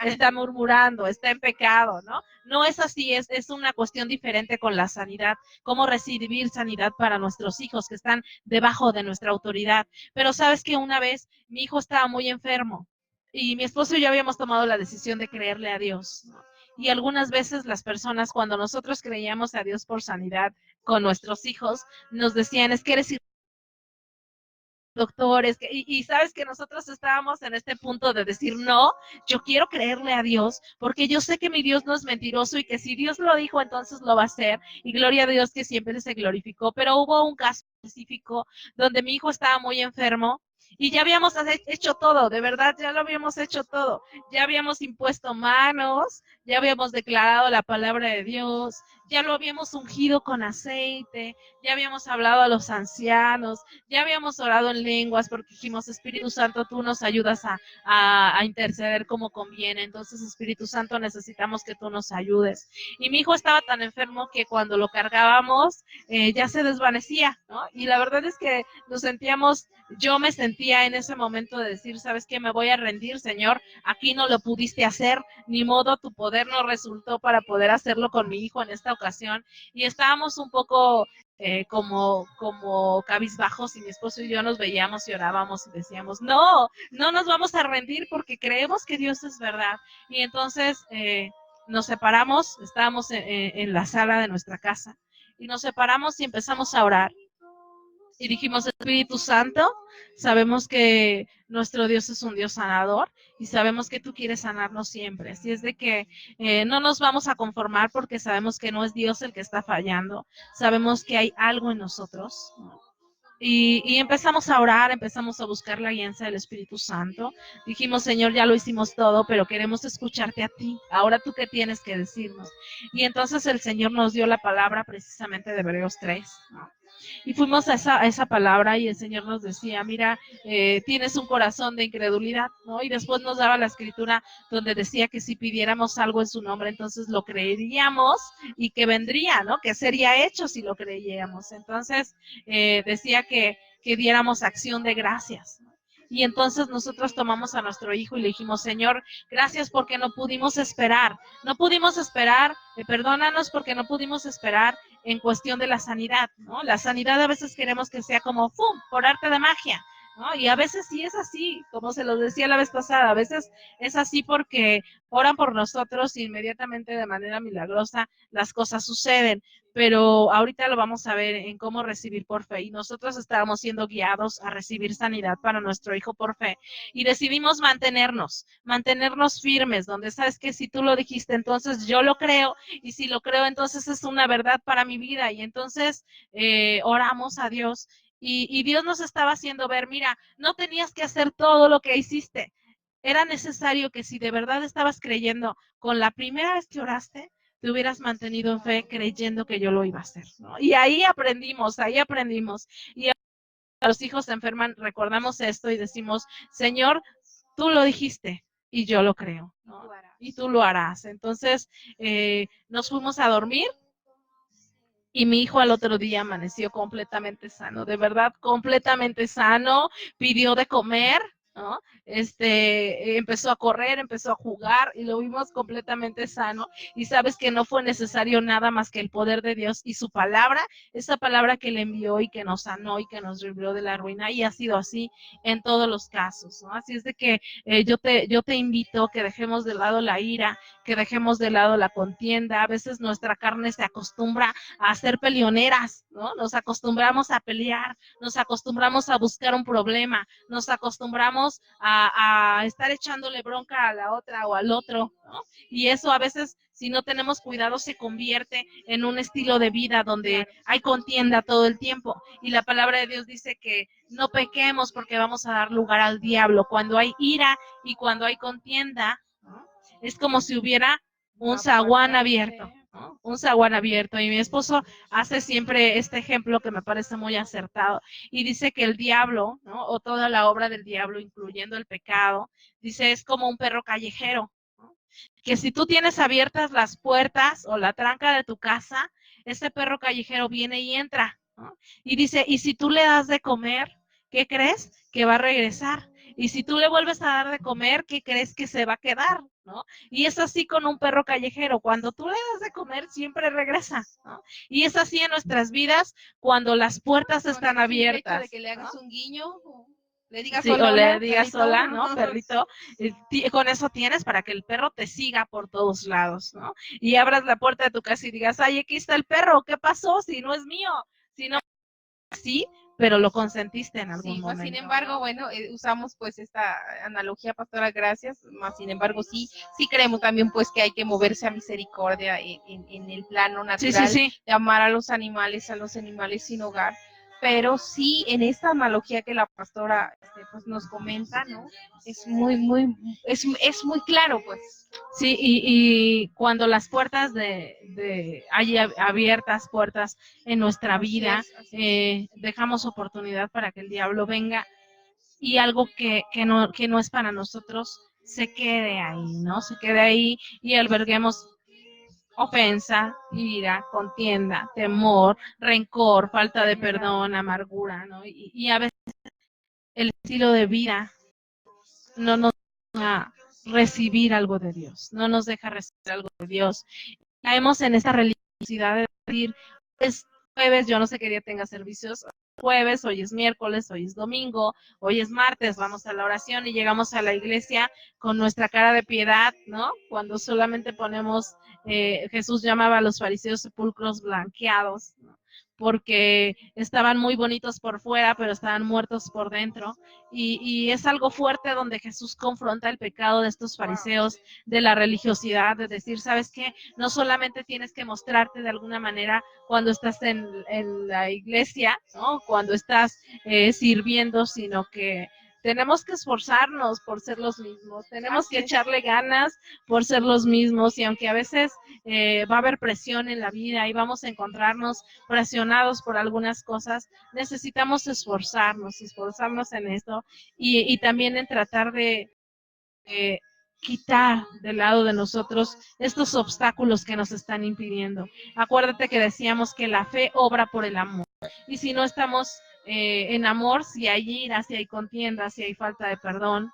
está murmurando, está en pecado, ¿no? No es así, es una cuestión diferente con la sanidad, cómo recibir sanidad para nuestros hijos que están debajo de nuestra autoridad. Pero sabes que una vez mi hijo estaba muy enfermo y mi esposo y yo habíamos tomado la decisión de creerle a Dios, ¿no? Y algunas veces las personas, cuando nosotros creíamos a Dios por sanidad con nuestros hijos, nos decían, es que eres doctores, y sabes que nosotros estábamos en este punto de decir, no, yo quiero creerle a Dios, porque yo sé que mi Dios no es mentiroso y que si Dios lo dijo, entonces lo va a hacer, y gloria a Dios que siempre se glorificó, pero hubo un caso específico donde mi hijo estaba muy enfermo, y ya habíamos hecho todo, de verdad, ya lo habíamos hecho todo, ya habíamos impuesto manos, ya habíamos declarado la palabra de Dios, ya lo habíamos ungido con aceite, ya habíamos hablado a los ancianos, ya habíamos orado en lenguas porque dijimos, Espíritu Santo, tú nos ayudas a interceder como conviene. Entonces, Espíritu Santo, necesitamos que tú nos ayudes. Y mi hijo estaba tan enfermo que cuando lo cargábamos ya se desvanecía, ¿no? Y la verdad es que nos sentíamos, yo me sentía en ese momento de decir, ¿sabes qué? Me voy a rendir, Señor, aquí no lo pudiste hacer, ni modo, tu poder no resultó para poder hacerlo con mi hijo en esta ocasión. Y estábamos un poco como cabizbajos, y mi esposo y yo nos veíamos y orábamos y decíamos, no, no nos vamos a rendir porque creemos que Dios es verdad. Y entonces nos separamos, estábamos en la sala de nuestra casa y nos separamos y empezamos a orar. Y dijimos, Espíritu Santo, sabemos que nuestro Dios es un Dios sanador y sabemos que tú quieres sanarnos siempre. Así es de que no nos vamos a conformar porque sabemos que no es Dios el que está fallando. Sabemos que hay algo en nosotros. Y empezamos a orar, empezamos a buscar la guianza del Espíritu Santo. Dijimos, Señor, ya lo hicimos todo, pero queremos escucharte a ti. Ahora tú qué tienes que decirnos. Y entonces el Señor nos dio la palabra precisamente de Hebreos 3, ¿no? Y fuimos a esa palabra y el Señor nos decía, mira, tienes un corazón de incredulidad, ¿no? Y después nos daba la escritura donde decía que si pidiéramos algo en su nombre, entonces lo creeríamos y que vendría, ¿no? Que sería hecho si lo creyéramos. Entonces decía que diéramos acción de gracias, ¿no? Y entonces nosotros tomamos a nuestro hijo y le dijimos, Señor, gracias porque no pudimos esperar, perdónanos porque no pudimos esperar en cuestión de la sanidad, ¿no? La sanidad a veces queremos que sea como, ¡pum!, por arte de magia, ¿no? Y a veces sí es así, como se los decía la vez pasada, a veces es así porque oran por nosotros y inmediatamente de manera milagrosa las cosas suceden, pero ahorita lo vamos a ver en cómo recibir por fe, y nosotros estábamos siendo guiados a recibir sanidad para nuestro hijo por fe, y decidimos mantenernos firmes, donde sabes que si tú lo dijiste, entonces yo lo creo, y si lo creo, entonces es una verdad para mi vida, y entonces oramos a Dios, y Dios nos estaba haciendo ver, mira, no tenías que hacer todo lo que hiciste, era necesario que si de verdad estabas creyendo con la primera vez que oraste, te hubieras mantenido en fe creyendo que yo lo iba a hacer, ¿no? Y ahí aprendimos. Y a los hijos se enferman, recordamos esto y decimos, Señor, tú lo dijiste y yo lo creo, ¿no? Y tú lo harás. Entonces, nos fuimos a dormir y mi hijo al otro día amaneció completamente sano, de verdad, completamente sano, pidió de comer, ¿no? Empezó a correr, empezó a jugar y lo vimos completamente sano, y sabes que no fue necesario nada más que el poder de Dios y su palabra, esa palabra que le envió y que nos sanó y que nos libró de la ruina, y ha sido así en todos los casos, ¿no? Así es de que yo te invito a que dejemos de lado la ira, que dejemos de lado la contienda. A veces nuestra carne se acostumbra a ser peleoneras, ¿no? Nos acostumbramos a pelear, nos acostumbramos a buscar un problema, nos acostumbramos a estar echándole bronca a la otra o al otro, ¿no? Y eso a veces si no tenemos cuidado, se convierte en un estilo de vida donde hay contienda todo el tiempo. Y la palabra de Dios dice que no pequemos porque vamos a dar lugar al diablo. Cuando hay ira y cuando hay contienda, ¿no? Es como si hubiera un zaguán abierto, ¿no? Un zaguán abierto. Y mi esposo hace siempre este ejemplo que me parece muy acertado. Y dice que el diablo, ¿no? O toda la obra del diablo, incluyendo el pecado, dice, es como un perro callejero, ¿no? Que si tú tienes abiertas las puertas o la tranca de tu casa, ese perro callejero viene y entra, ¿no? Y dice, y si tú le das de comer, ¿qué crees? Que va a regresar. Y si tú le vuelves a dar de comer, ¿qué crees? Que se va a quedar, ¿no? Y es así con un perro callejero. Cuando tú le das de comer, siempre regresa, ¿no? Y es así en nuestras vidas cuando las puertas están abiertas. El hecho de que le hagas un guiño, le digas Sí, hola, o le hola, digas perrito. hola, ¿no? Perrito. Con eso tienes para que el perro te siga por todos lados, ¿no? Y abras la puerta de tu casa y digas, ay, aquí está el perro, ¿qué pasó? Si no es mío, si no, sí, pero lo consentiste en algún momento. Sin embargo, bueno, usamos pues esta analogía, pastora, gracias, más sin embargo, sí creemos también pues que hay que moverse a misericordia en el plano natural de amar a los animales sin hogar, pero sí en esta analogía que la pastora pues nos comenta, ¿no? Es es muy claro, pues. Sí, y cuando las puertas hay abiertas puertas en nuestra vida, dejamos oportunidad para que el diablo venga y algo que no es para nosotros se quede ahí, ¿no? Se quede ahí y alberguemos ofensa, ira, contienda, temor, rencor, falta de perdón, amargura, ¿no? Y a veces el estilo de vida no nos deja recibir algo de Dios, no nos deja recibir algo de Dios. Caemos en esta religiosidad de decir, es jueves, yo no sé qué día tenga servicios, jueves, hoy es miércoles, hoy es domingo, hoy es martes, vamos a la oración y llegamos a la iglesia con nuestra cara de piedad, ¿no? Cuando solamente ponemos, Jesús llamaba a los fariseos sepulcros blanqueados, ¿no? Porque estaban muy bonitos por fuera, pero estaban muertos por dentro. Y es algo fuerte donde Jesús confronta el pecado de estos fariseos, de la religiosidad, de decir, ¿sabes qué? No solamente tienes que mostrarte de alguna manera cuando estás en la iglesia, ¿no? Cuando estás sirviendo, sino que tenemos que esforzarnos por ser los mismos, tenemos que echarle ganas por ser los mismos y aunque a veces va a haber presión en la vida y vamos a encontrarnos presionados por algunas cosas, necesitamos esforzarnos en esto y también en tratar de quitar del lado de nosotros estos obstáculos que nos están impidiendo. Acuérdate que decíamos que la fe obra por el amor. Y si no estamos en amor, si hay ira, si hay contienda, si hay falta de perdón,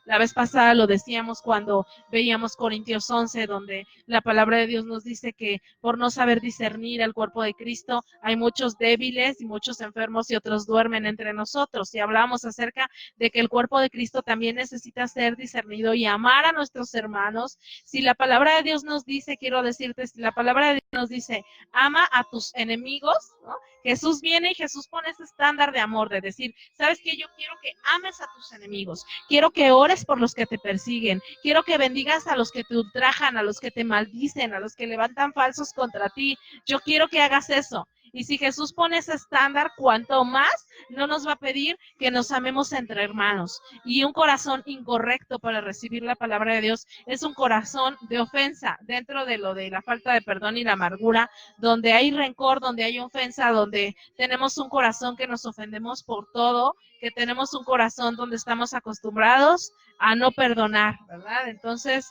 la vez pasada lo decíamos cuando veíamos Corintios 11, donde la palabra de Dios nos dice que por no saber discernir el cuerpo de Cristo, hay muchos débiles y muchos enfermos y otros duermen entre nosotros. Y hablamos acerca de que el cuerpo de Cristo también necesita ser discernido y amar a nuestros hermanos. Si la palabra de Dios nos dice, quiero decirte, si la palabra de Dios nos dice, ama a tus enemigos, ¿no? Jesús viene y Jesús pone ese estándar de amor, de decir, ¿sabes qué? Yo quiero que ames a tus enemigos, quiero que ores por los que te persiguen, quiero que bendigas a los que te ultrajan, a los que te maldicen, a los que levantan falsos contra ti, yo quiero que hagas eso. Y si Jesús pone ese estándar, cuanto más no nos va a pedir que nos amemos entre hermanos. Y un corazón incorrecto para recibir la palabra de Dios es un corazón de ofensa, dentro de lo de la falta de perdón y la amargura, donde hay rencor, donde hay ofensa, donde tenemos un corazón que nos ofendemos por todo, que tenemos un corazón donde estamos acostumbrados a no perdonar, ¿verdad? Entonces,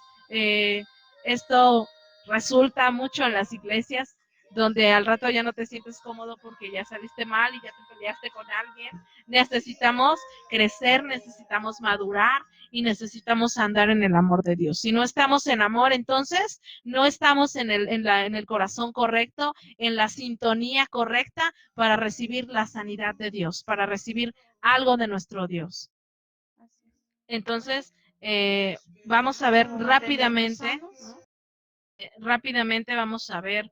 esto resulta mucho en las iglesias, donde al rato ya no te sientes cómodo porque ya saliste mal y ya te peleaste con alguien. Necesitamos crecer, necesitamos madurar y necesitamos andar en el amor de Dios. Si no estamos en amor, entonces no estamos en el corazón correcto, en la sintonía correcta para recibir la sanidad de Dios, para recibir algo de nuestro Dios. Entonces, vamos a ver rápidamente vamos a ver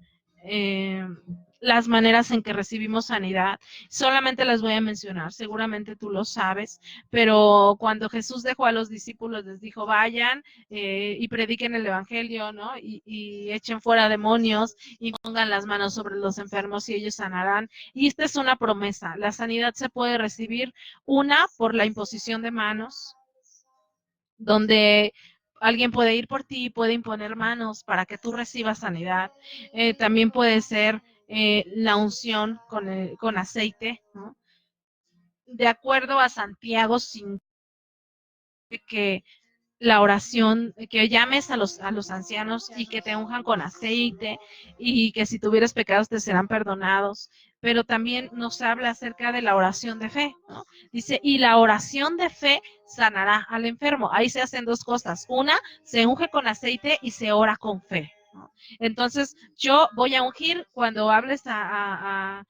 las maneras en que recibimos sanidad. Solamente las voy a mencionar, seguramente tú lo sabes, pero cuando Jesús dejó a los discípulos, les dijo, vayan y prediquen el evangelio, ¿no? Y echen fuera demonios y pongan las manos sobre los enfermos y ellos sanarán. Y esta es una promesa. La sanidad se puede recibir, una, por la imposición de manos, donde alguien puede ir por ti, puede imponer manos para que tú recibas sanidad. También puede ser la unción con aceite, ¿no? De acuerdo a Santiago 5, que la oración, que llames a los ancianos y que te unjan con aceite y que si tuvieras pecados te serán perdonados. Pero también nos habla acerca de la oración de fe, ¿no? Dice, y la oración de fe sanará al enfermo. Ahí se hacen dos cosas. Una, se unge con aceite y se ora con fe, ¿no? Entonces, yo voy a ungir cuando hables a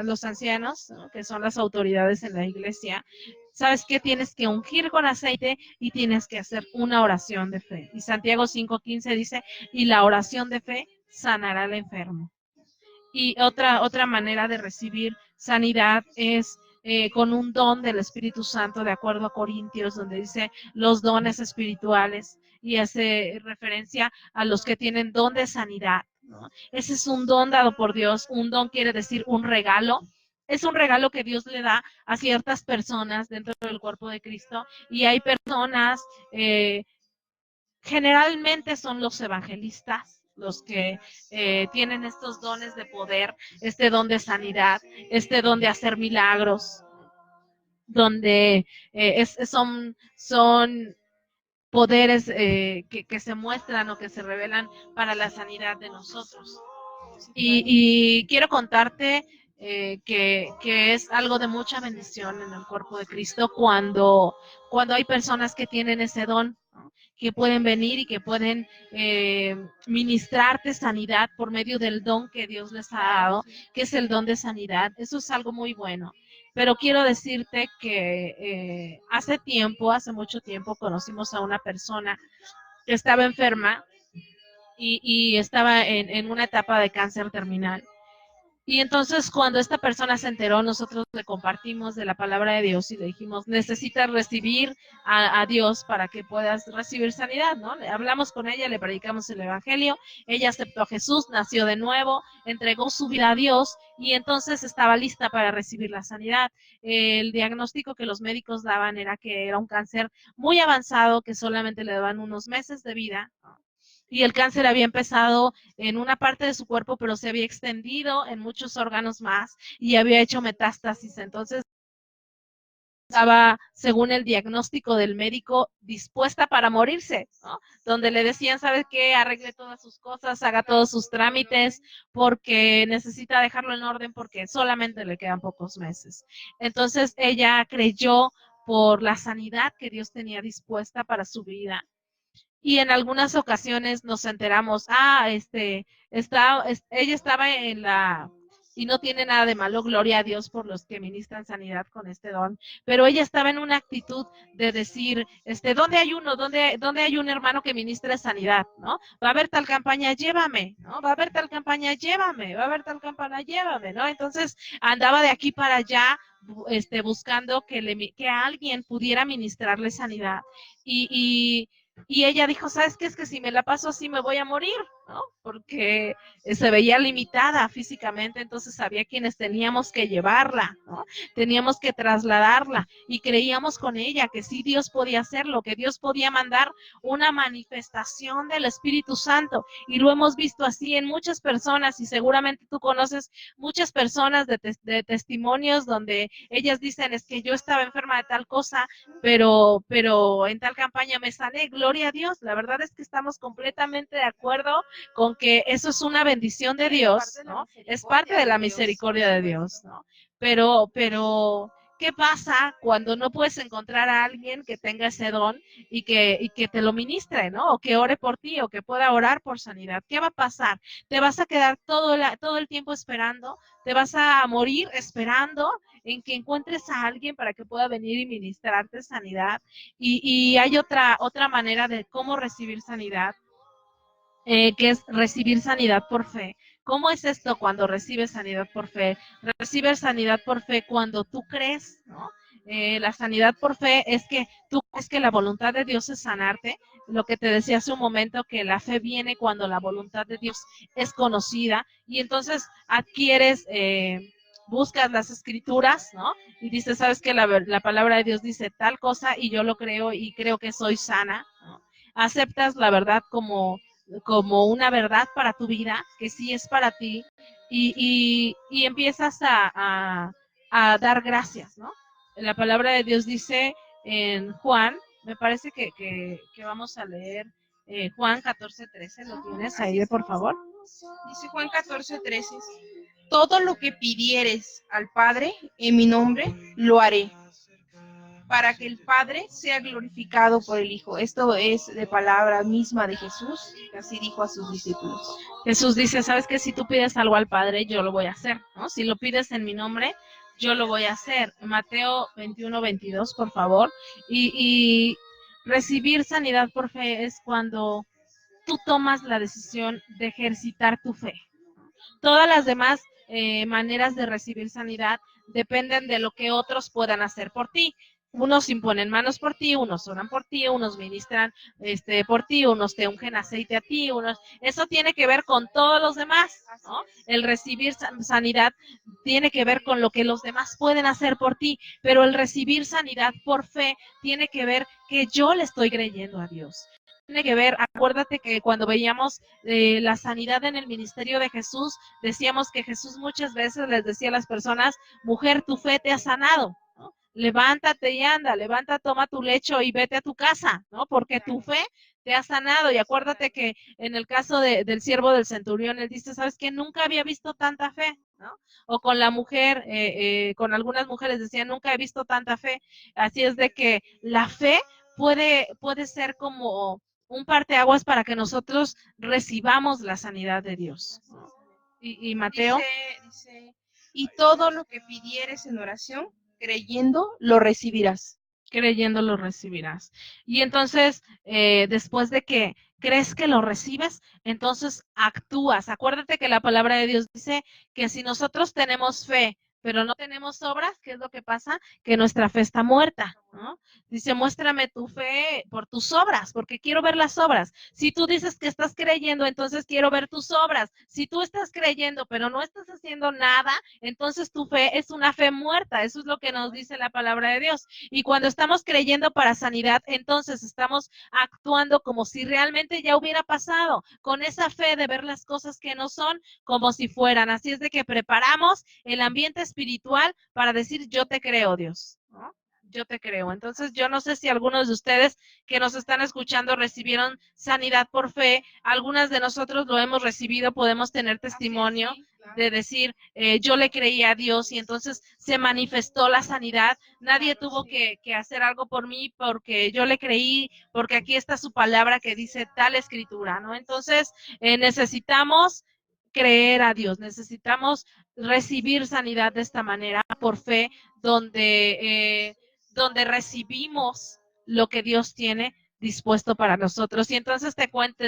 los ancianos, ¿no? Que son las autoridades en la iglesia. ¿Sabes qué? Tienes que ungir con aceite y tienes que hacer una oración de fe. Y Santiago 5:15 dice, y la oración de fe sanará al enfermo. Y otra manera de recibir sanidad es con un don del Espíritu Santo, de acuerdo a Corintios, donde dice los dones espirituales y hace referencia a los que tienen don de sanidad, ¿no? Ese es un don dado por Dios. Un don quiere decir un regalo. Es un regalo que Dios le da a ciertas personas dentro del cuerpo de Cristo, y hay personas, generalmente son los evangelistas, los que tienen estos dones de poder, este don de sanidad, este don de hacer milagros, donde son poderes que se muestran o que se revelan para la sanidad de nosotros. Y quiero contarte que es algo de mucha bendición en el cuerpo de Cristo cuando hay personas que tienen ese don, ¿no? Que pueden venir y que pueden ministrarte sanidad por medio del don que Dios les ha dado, que es el don de sanidad. Eso es algo muy bueno. Pero quiero decirte que hace mucho tiempo, conocimos a una persona que estaba enferma y estaba en una etapa de cáncer terminal. Y entonces cuando esta persona se enteró, nosotros le compartimos de la palabra de Dios y le dijimos, necesitas recibir a Dios para que puedas recibir sanidad, ¿no? Le hablamos con ella, le predicamos el evangelio, ella aceptó a Jesús, nació de nuevo, entregó su vida a Dios y entonces estaba lista para recibir la sanidad. El diagnóstico que los médicos daban era que era un cáncer muy avanzado, que solamente le daban unos meses de vida, ¿no? Y el cáncer había empezado en una parte de su cuerpo, pero se había extendido en muchos órganos más y había hecho metástasis. Entonces estaba, según el diagnóstico del médico, dispuesta para morirse, ¿no? Donde le decían, ¿sabes qué? Arregle todas sus cosas, haga todos sus trámites, porque necesita dejarlo en orden porque solamente le quedan pocos meses. Entonces ella creyó por la sanidad que Dios tenía dispuesta para su vida. Y en algunas ocasiones nos enteramos, ella estaba y no tiene nada de malo, gloria a Dios por los que ministran sanidad con este don, pero ella estaba en una actitud de decir, ¿dónde hay uno? ¿Dónde hay un hermano que ministre sanidad? ¿No? Va a haber tal campaña, llévame, ¿no? Va a haber tal campaña, llévame, va a haber tal campaña, llévame, ¿no? Entonces andaba de aquí para allá, buscando que alguien pudiera ministrarle sanidad. Y ella dijo, ¿sabes qué? Es que si me la paso así me voy a morir, ¿no? Porque se veía limitada físicamente, entonces había quienes teníamos que llevarla, ¿no? Teníamos que trasladarla y creíamos con ella que sí Dios podía hacerlo, que Dios podía mandar una manifestación del Espíritu Santo. Y lo hemos visto así en muchas personas y seguramente tú conoces muchas personas de testimonios donde ellas dicen, es que yo estaba enferma de tal cosa, pero en tal campaña me sané, gloria a Dios. La verdad es que estamos completamente de acuerdo con que eso es una bendición de Dios, ¿no? Es parte de la misericordia de Dios, ¿no? Pero, ¿qué pasa cuando no puedes encontrar a alguien que tenga ese don y que te lo ministre, ¿no? O que ore por ti o que pueda orar por sanidad? ¿Qué va a pasar? ¿Te vas a quedar todo el tiempo esperando? ¿Te vas a morir esperando en que encuentres a alguien para que pueda venir y ministrarte sanidad? Y hay otra manera de cómo recibir sanidad, que es recibir sanidad por fe. ¿Cómo es esto cuando recibes sanidad por fe? Recibes sanidad por fe cuando tú crees, ¿no? La sanidad por fe es que tú crees que la voluntad de Dios es sanarte. Lo que te decía hace un momento, que la fe viene cuando la voluntad de Dios es conocida y entonces adquieres, buscas las escrituras, ¿no? Y dices, sabes que la palabra de Dios dice tal cosa y yo lo creo y creo que soy sana, ¿no? Aceptas la verdad como una verdad para tu vida, que sí es para ti, y empiezas a dar gracias, ¿no? La palabra de Dios dice en Juan, me parece que vamos a leer Juan 14:13, ¿lo tienes ahí, por favor? Dice Juan 14:13, todo lo que pidieres al Padre en mi nombre, lo haré, para que el Padre sea glorificado por el Hijo. Esto es de palabra misma de Jesús, que así dijo a sus discípulos. Jesús dice, sabes que si tú pides algo al Padre, yo lo voy a hacer, ¿no? Si lo pides en mi nombre, yo lo voy a hacer. Mateo 21:22, por favor. Y recibir sanidad por fe es cuando tú tomas la decisión de ejercitar tu fe. Todas las demás maneras de recibir sanidad dependen de lo que otros puedan hacer por ti. Unos imponen manos por ti, unos oran por ti, unos ministran por ti, unos te ungen aceite a ti, eso tiene que ver con todos los demás, ¿no? El recibir sanidad tiene que ver con lo que los demás pueden hacer por ti, pero el recibir sanidad por fe tiene que ver que yo le estoy creyendo a Dios. Tiene que ver, acuérdate que cuando veíamos la sanidad en el ministerio de Jesús, decíamos que Jesús muchas veces les decía a las personas, mujer, tu fe te ha sanado, ¿no? Levántate y anda, levanta, toma tu lecho y vete a tu casa, ¿no? Porque tu fe te ha sanado. Y acuérdate que en el caso del siervo del centurión, él dice, ¿sabes qué? Nunca había visto tanta fe, ¿no? O con la mujer, con algunas mujeres decían, nunca he visto tanta fe. Así es de que la fe puede ser como un parteaguas para que nosotros recibamos la sanidad de Dios. Y Mateo dice, y todo lo que pidieres en oración, creyendo, lo recibirás. Creyendo lo recibirás. Y entonces, después de que crees que lo recibes, entonces actúas. Acuérdate que la palabra de Dios dice que si nosotros tenemos fe, pero no tenemos obras, ¿qué es lo que pasa? Que nuestra fe está muerta, ¿no? Dice, muéstrame tu fe por tus obras, porque quiero ver las obras. Si tú dices que estás creyendo, entonces quiero ver tus obras. Si tú estás creyendo, pero no estás haciendo nada, entonces tu fe es una fe muerta. Eso es lo que nos dice la palabra de Dios. Y cuando estamos creyendo para sanidad, entonces estamos actuando como si realmente ya hubiera pasado, con esa fe de ver las cosas que no son como si fueran. Así es de que preparamos el ambiente espiritual para decir, yo te creo, Dios, ¿no? Yo te creo. Entonces, yo no sé si algunos de ustedes que nos están escuchando recibieron sanidad por fe. Algunas de nosotros lo hemos recibido, podemos tener testimonio de decir, yo le creí a Dios y entonces se manifestó la sanidad. Nadie tuvo que hacer algo por mí porque yo le creí, porque aquí está su palabra que dice tal escritura, ¿no? Entonces, necesitamos creer a Dios, necesitamos recibir sanidad de esta manera por fe, donde recibimos lo que Dios tiene dispuesto para nosotros. Y entonces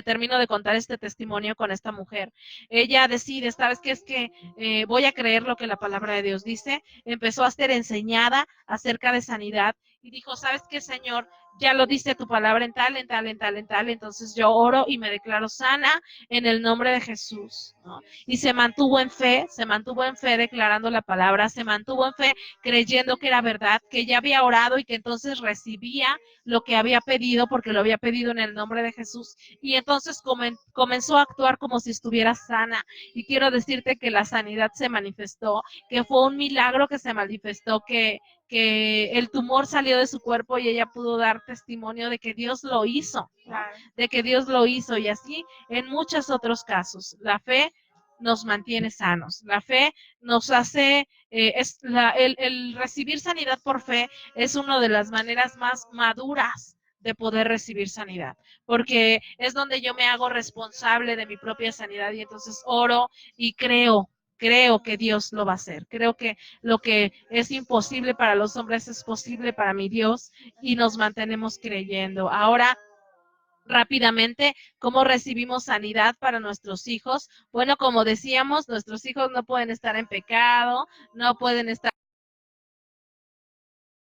termino de contar este testimonio con esta mujer. Ella decide, ¿sabes qué? Es que voy a creer lo que la palabra de Dios dice. Empezó a ser enseñada acerca de sanidad y dijo, ¿sabes qué, Señor? Ya lo dice tu palabra en tal, en tal, en tal, en tal. Entonces yo oro y me declaro sana en el nombre de Jesús, ¿no? Y se mantuvo en fe declarando la palabra, se mantuvo en fe creyendo que era verdad, que ya había orado y que entonces recibía lo que había pedido porque lo había pedido en el nombre de Jesús. Y entonces comenzó a actuar como si estuviera sana. Y quiero decirte que la sanidad se manifestó, que fue un milagro que se manifestó, que el tumor salió de su cuerpo y ella pudo dar testimonio de que Dios lo hizo, ¿no? De que Dios lo hizo, y así en muchos otros casos. La fe nos mantiene sanos, la fe nos hace, el recibir sanidad por fe es una de las maneras más maduras de poder recibir sanidad, porque es donde yo me hago responsable de mi propia sanidad y entonces oro y creo que Dios lo va a hacer. Creo que lo que es imposible para los hombres es posible para mi Dios y nos mantenemos creyendo. Ahora, rápidamente, ¿cómo recibimos sanidad para nuestros hijos? Bueno, como decíamos, nuestros hijos no pueden estar en pecado, no pueden estar,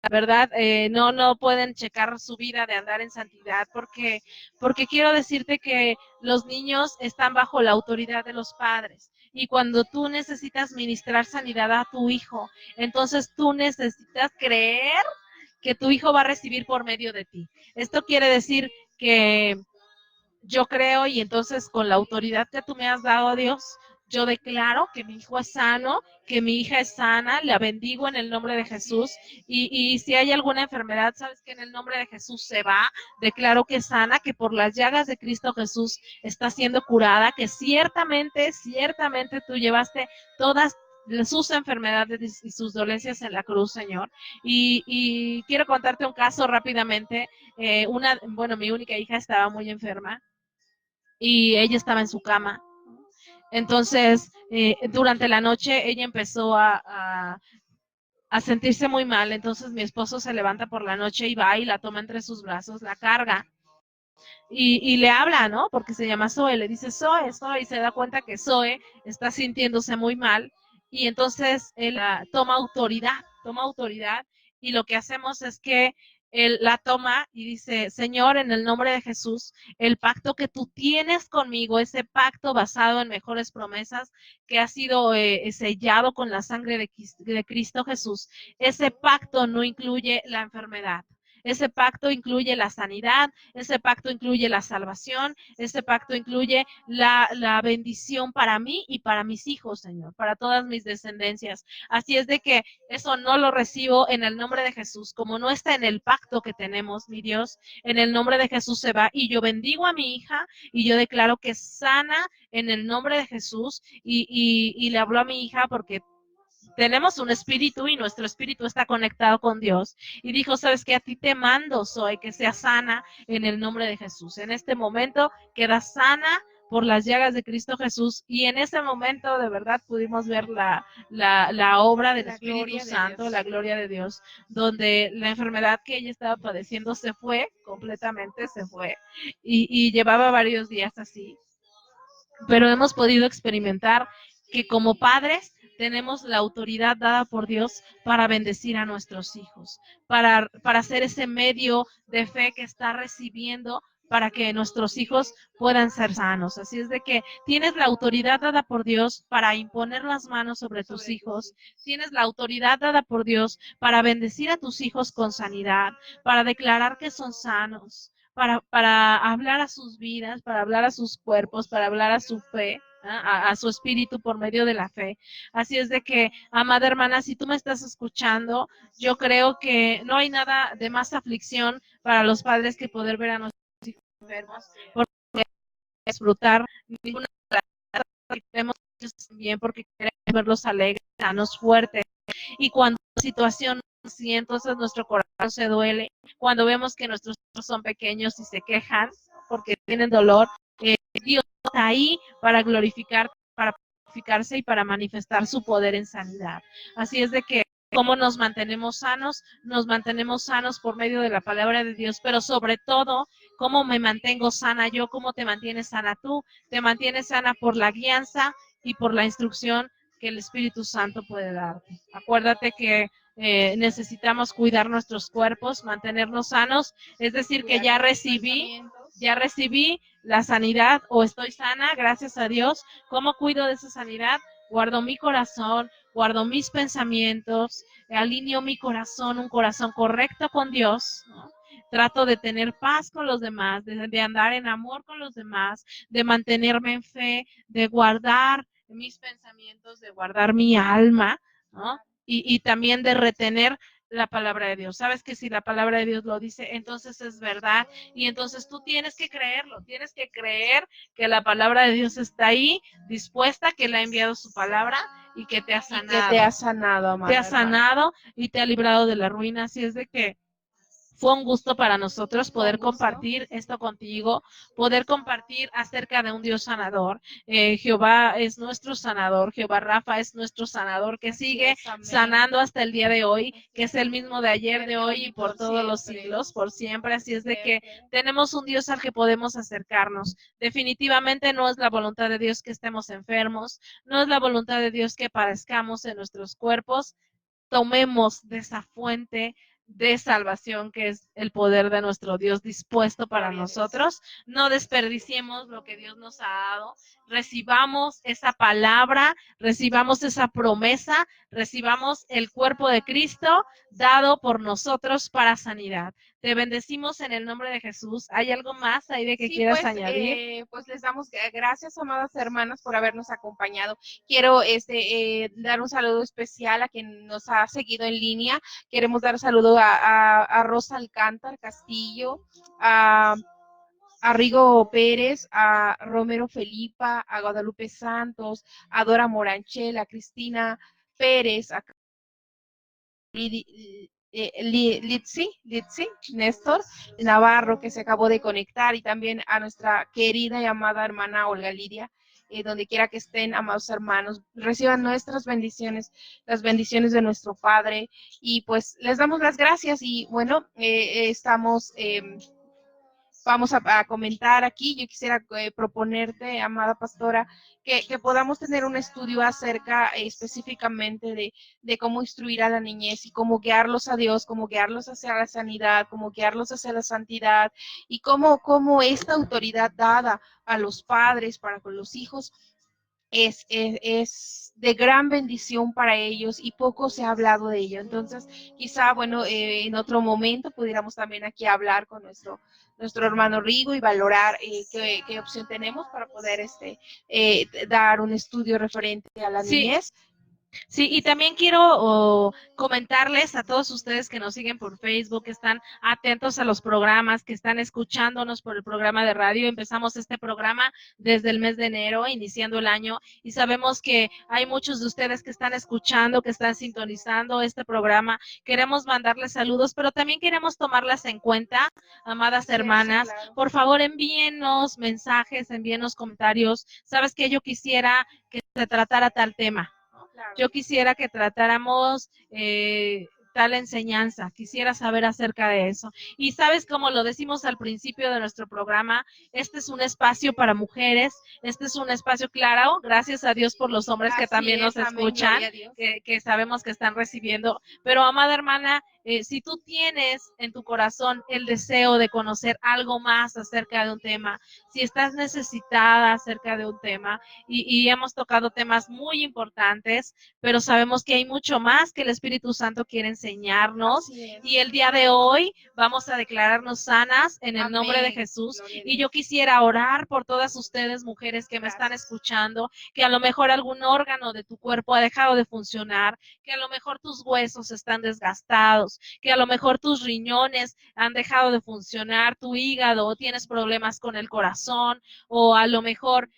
la verdad, no pueden checar su vida de andar en santidad, porque quiero decirte que los niños están bajo la autoridad de los padres. Y cuando tú necesitas ministrar sanidad a tu hijo, entonces tú necesitas creer que tu hijo va a recibir por medio de ti. Esto quiere decir que yo creo y entonces con la autoridad que tú me has dado, Dios, yo declaro que mi hijo es sano, que mi hija es sana, la bendigo en el nombre de Jesús y si hay alguna enfermedad, sabes que en el nombre de Jesús se va, declaro que es sana, que por las llagas de Cristo Jesús está siendo curada, que ciertamente, ciertamente tú llevaste todas sus enfermedades y sus dolencias en la cruz, Señor. Y quiero contarte un caso rápidamente. Mi única hija estaba muy enferma y ella estaba en su cama. Entonces, durante la noche ella empezó a sentirse muy mal. Entonces mi esposo se levanta por la noche y va y la toma entre sus brazos, la carga y le habla, ¿no? Porque se llama Zoe, le dice Zoe, Zoe, y se da cuenta que Zoe está sintiéndose muy mal y entonces él toma autoridad y lo que hacemos es que él la toma y dice, Señor, en el nombre de Jesús, el pacto que tú tienes conmigo, ese pacto basado en mejores promesas que ha sido sellado con la sangre de Cristo Jesús, ese pacto no incluye la enfermedad. Ese pacto incluye la sanidad, ese pacto incluye la salvación, ese pacto incluye la bendición para mí y para mis hijos, Señor, para todas mis descendencias. Así es de que eso no lo recibo en el nombre de Jesús, como no está en el pacto que tenemos, mi Dios, en el nombre de Jesús se va y yo bendigo a mi hija y yo declaro que sana en el nombre de Jesús y le hablo a mi hija porque tenemos un espíritu y nuestro espíritu está conectado con Dios. Y dijo, sabes que a ti te mando, Zoe, que sea sana en el nombre de Jesús. En este momento queda sana por las llagas de Cristo Jesús y en ese momento de verdad pudimos ver la obra del Espíritu Santo, la gloria de Dios, donde la enfermedad que ella estaba padeciendo se fue, completamente se fue y llevaba varios días así, pero hemos podido experimentar que como padres tenemos la autoridad dada por Dios para bendecir a nuestros hijos, para ser ese medio de fe que está recibiendo para que nuestros hijos puedan ser sanos. Así es de que tienes la autoridad dada por Dios para imponer las manos sobre tus hijos, tienes la autoridad dada por Dios para bendecir a tus hijos con sanidad, para declarar que son sanos, para hablar a sus vidas, para hablar a sus cuerpos, para hablar a su fe, a su espíritu por medio de la fe. Así es de que, amada hermana, si tú me estás escuchando, yo creo que no hay nada de más aflicción para los padres que poder ver a nuestros hijos enfermos, porque disfrutar ninguna de las queremos bien porque queremos verlos alegres, sanos, fuertes. Y cuando la situación así, entonces nuestro corazón se duele. Cuando vemos que nuestros hijos son pequeños y se quejan porque tienen dolor, Dios está ahí para glorificarse y para manifestar su poder en sanidad. Así es de que cómo nos mantenemos sanos por medio de la palabra de Dios, pero sobre todo, cómo me mantengo sana yo, cómo te mantienes sana tú, te mantienes sana por la guianza y por la instrucción que el Espíritu Santo puede darte. Acuérdate que necesitamos cuidar nuestros cuerpos, mantenernos sanos, es decir, que ya recibí la sanidad o estoy sana, gracias a Dios. ¿Cómo cuido de esa sanidad? Guardo mi corazón, guardo mis pensamientos, alineo mi corazón, un corazón correcto con Dios, ¿no? Trato de tener paz con los demás, de andar en amor con los demás, de mantenerme en fe, de guardar mis pensamientos, de guardar mi alma, ¿no? Y también de retener la palabra de Dios. Sabes que si la palabra de Dios lo dice, entonces es verdad y entonces tú tienes que creerlo, tienes que creer que la palabra de Dios está ahí, dispuesta, que le ha enviado su palabra y que te ha sanado. Y que te ha sanado, amada Te ha hermana. sanado y te ha librado de la ruina. Así es de que Fue un gusto para nosotros poder gusto. compartir esto contigo, poder compartir acerca de un Dios sanador. Jehová es nuestro sanador, Jehová Rafa es nuestro sanador, que sigue sanando hasta el día de hoy, que es el mismo de ayer, de hoy y por todos los siglos, por siempre. Así es de que tenemos un Dios al que podemos acercarnos. Definitivamente no es la voluntad de Dios que estemos enfermos, no es la voluntad de Dios que padezcamos en nuestros cuerpos. Tomemos de esa fuente de salvación que es el poder de nuestro Dios dispuesto para nosotros. No desperdiciemos lo que Dios nos ha dado. Recibamos esa palabra, recibamos esa promesa, recibamos el cuerpo de Cristo dado por nosotros para sanidad. Te bendecimos en el nombre de Jesús. ¿Hay algo más ahí de que quieras añadir? Pues les damos gracias, amadas hermanas, por habernos acompañado. Quiero dar un saludo especial a quien nos ha seguido en línea. Queremos dar un saludo a Rosa Alcántar Castillo, a Rigo Pérez, a Romero Felipa, a Guadalupe Santos, a Dora Moranchel, a Cristina Pérez, a Litsi Néstor Navarro, que se acabó de conectar, y también a nuestra querida y amada hermana Olga Lidia. Donde quiera que estén, amados hermanos, reciban nuestras bendiciones, las bendiciones de nuestro Padre, y pues les damos las gracias. Y bueno, vamos a comentar aquí. Yo quisiera proponerte, amada pastora, que podamos tener un estudio acerca específicamente de cómo instruir a la niñez y cómo guiarlos a Dios, cómo guiarlos hacia la sanidad, cómo guiarlos hacia la santidad, y cómo esta autoridad dada a los padres para con los hijos es de gran bendición para ellos, y poco se ha hablado de ello. Entonces, quizá, bueno, en otro momento pudiéramos también aquí hablar con nuestro hermano Rigo y valorar qué opción tenemos para poder dar un estudio referente a la niñez. Sí, y también quiero comentarles a todos ustedes que nos siguen por Facebook, que están atentos a los programas, que están escuchándonos por el programa de radio. Empezamos este programa desde el mes de enero, iniciando el año, y sabemos que hay muchos de ustedes que están escuchando, que están sintonizando este programa. Queremos mandarles saludos, pero también queremos tomarlas en cuenta, amadas hermanas. Claro. Por favor, envíennos mensajes, envíennos comentarios. ¿Sabes qué? Yo quisiera que se tratara tal tema. Yo quisiera que tratáramos tal enseñanza, quisiera saber acerca de eso. Y sabes, como lo decimos al principio de nuestro programa, este es un espacio para mujeres, este es un espacio claro, gracias a Dios por los hombres que también nos escuchan, que sabemos que están recibiendo. Pero, amada hermana, si tú tienes en tu corazón el deseo de conocer algo más acerca de un tema, si estás necesitada acerca de un tema, y hemos tocado temas muy importantes, pero sabemos que hay mucho más que el Espíritu Santo quiere enseñarnos, y el día de hoy vamos a declararnos sanas en el nombre de Jesús. Y yo quisiera orar por todas ustedes, mujeres que me están escuchando, que a lo mejor algún órgano de tu cuerpo ha dejado de funcionar, que a lo mejor tus huesos están desgastados, que a lo mejor tus riñones han dejado de funcionar, tu hígado, o tienes problemas con el corazón, o a lo mejor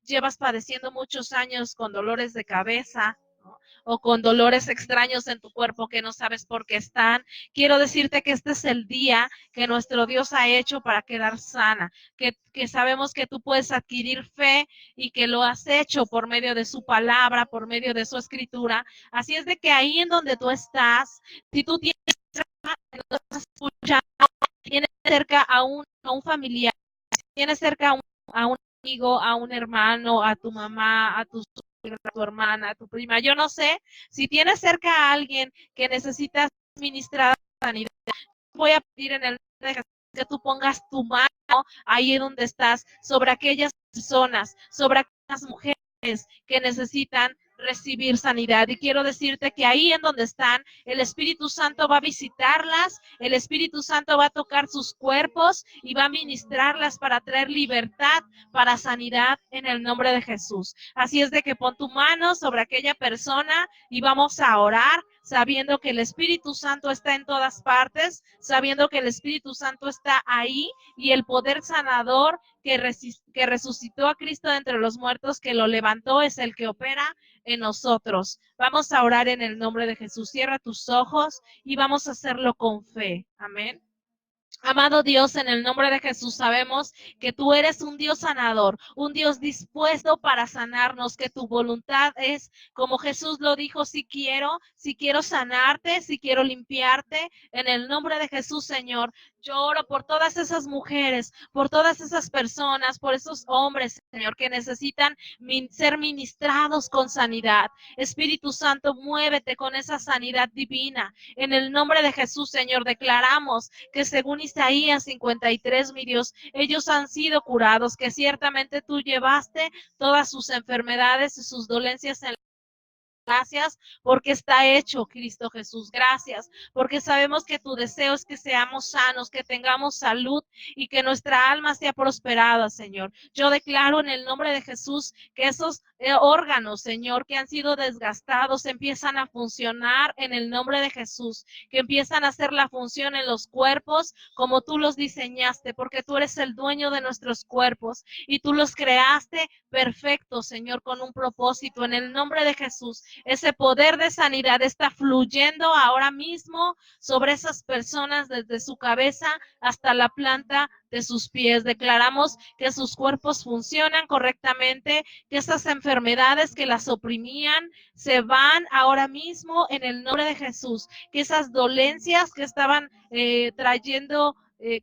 llevas padeciendo muchos años con dolores de cabeza, ¿no? O con dolores extraños en tu cuerpo que no sabes por qué están. Quiero decirte que este es el día que nuestro Dios ha hecho para quedar sana, que sabemos que tú puedes adquirir fe y que lo has hecho por medio de su palabra, por medio de su escritura. Así es de que ahí en donde tú estás, si tú tienes tienes cerca a un familiar, tienes cerca a un amigo, a un hermano, a tu mamá, a tu suegra, a tu hermana, a tu prima, yo no sé, si tienes cerca a alguien que necesitas ministrar sanidad, voy a pedir en el nombre de Jesús que tú pongas tu mano ahí donde estás, sobre aquellas personas, sobre aquellas mujeres que necesitan recibir sanidad. Y quiero decirte que ahí en donde están, el Espíritu Santo va a visitarlas, el Espíritu Santo va a tocar sus cuerpos y va a ministrarlas para traer libertad, para sanidad en el nombre de Jesús. Así es de que pon tu mano sobre aquella persona y vamos a orar, sabiendo que el Espíritu Santo está en todas partes, sabiendo que el Espíritu Santo está ahí, y el poder sanador que resucitó a Cristo de entre los muertos, que lo levantó, es el que opera en nosotros. Vamos a orar en el nombre de Jesús. Cierra tus ojos y vamos a hacerlo con fe. Amén. Amado Dios, en el nombre de Jesús sabemos que tú eres un Dios sanador, un Dios dispuesto para sanarnos, que tu voluntad es, como Jesús lo dijo, si quiero sanarte, si quiero limpiarte, en el nombre de Jesús, Señor. Yo oro por todas esas mujeres, por todas esas personas, por esos hombres, Señor, que necesitan ser ministrados con sanidad. Espíritu Santo, muévete con esa sanidad divina. En el nombre de Jesús, Señor, declaramos que según Isaías 53, mi Dios, ellos han sido curados, que ciertamente tú llevaste todas sus enfermedades y sus dolencias en gracias porque está hecho, Cristo Jesús. Gracias porque sabemos que tu deseo es que seamos sanos, que tengamos salud y que nuestra alma sea prosperada, Señor. Yo declaro en el nombre de Jesús que esos órganos, Señor, que han sido desgastados, empiezan a funcionar en el nombre de Jesús, que empiezan a hacer la función en los cuerpos como tú los diseñaste, porque tú eres el dueño de nuestros cuerpos y tú los creaste perfectos, Señor, con un propósito. En el nombre de Jesús, ese poder de sanidad está fluyendo ahora mismo sobre esas personas desde su cabeza hasta la planta de sus pies. Declaramos que sus cuerpos funcionan correctamente, que esas enfermedades que las oprimían se van ahora mismo en el nombre de Jesús, que esas dolencias que estaban trayendo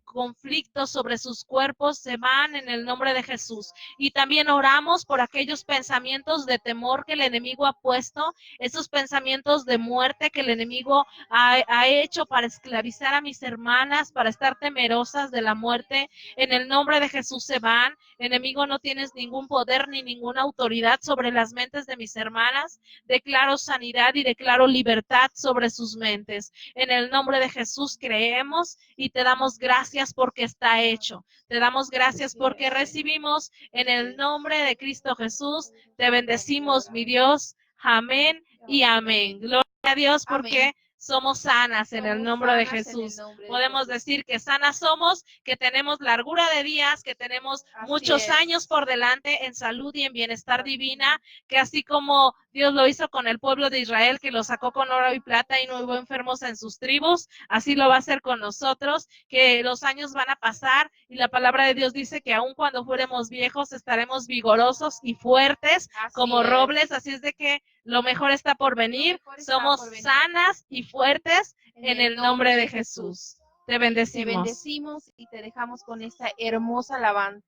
conflictos sobre sus cuerpos se van en el nombre de Jesús. Y también oramos por aquellos pensamientos de temor que el enemigo ha puesto, esos pensamientos de muerte que el enemigo ha hecho para esclavizar a mis hermanas, para estar temerosas de la muerte. En el nombre de Jesús se van. Enemigo, no tienes ningún poder ni ninguna autoridad sobre las mentes de mis hermanas. Declaro sanidad y declaro libertad sobre sus mentes. En el nombre de Jesús creemos y te damos gracias porque está hecho. Te damos gracias porque recibimos en el nombre de Cristo Jesús. Te bendecimos, mi Dios. Amén y amén. Gloria a Dios porque somos sanas en el nombre de Jesús. Podemos decir que sanas somos, que tenemos largura de días, que tenemos muchos años por delante en salud y en bienestar divina, que así como Dios lo hizo con el pueblo de Israel, que lo sacó con oro y plata y no hubo enfermos en sus tribus, así lo va a hacer con nosotros, que los años van a pasar y la palabra de Dios dice que aun cuando fuéramos viejos estaremos vigorosos y fuertes como robles, así es de que lo mejor está por venir. Somos sanas y fuertes en el nombre de Jesús. Te bendecimos. Te bendecimos y te dejamos con esta hermosa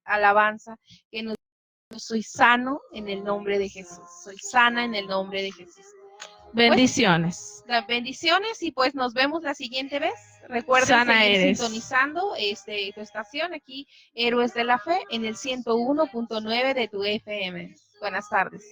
alabanza que nos soy sano en el nombre de Jesús. Soy sana en el nombre de Jesús. Bendiciones. Pues, bendiciones y pues nos vemos la siguiente vez. Recuerden seguir sintonizando tu estación aquí, Héroes de la Fe, en el 101.9 de tu FM. Buenas tardes.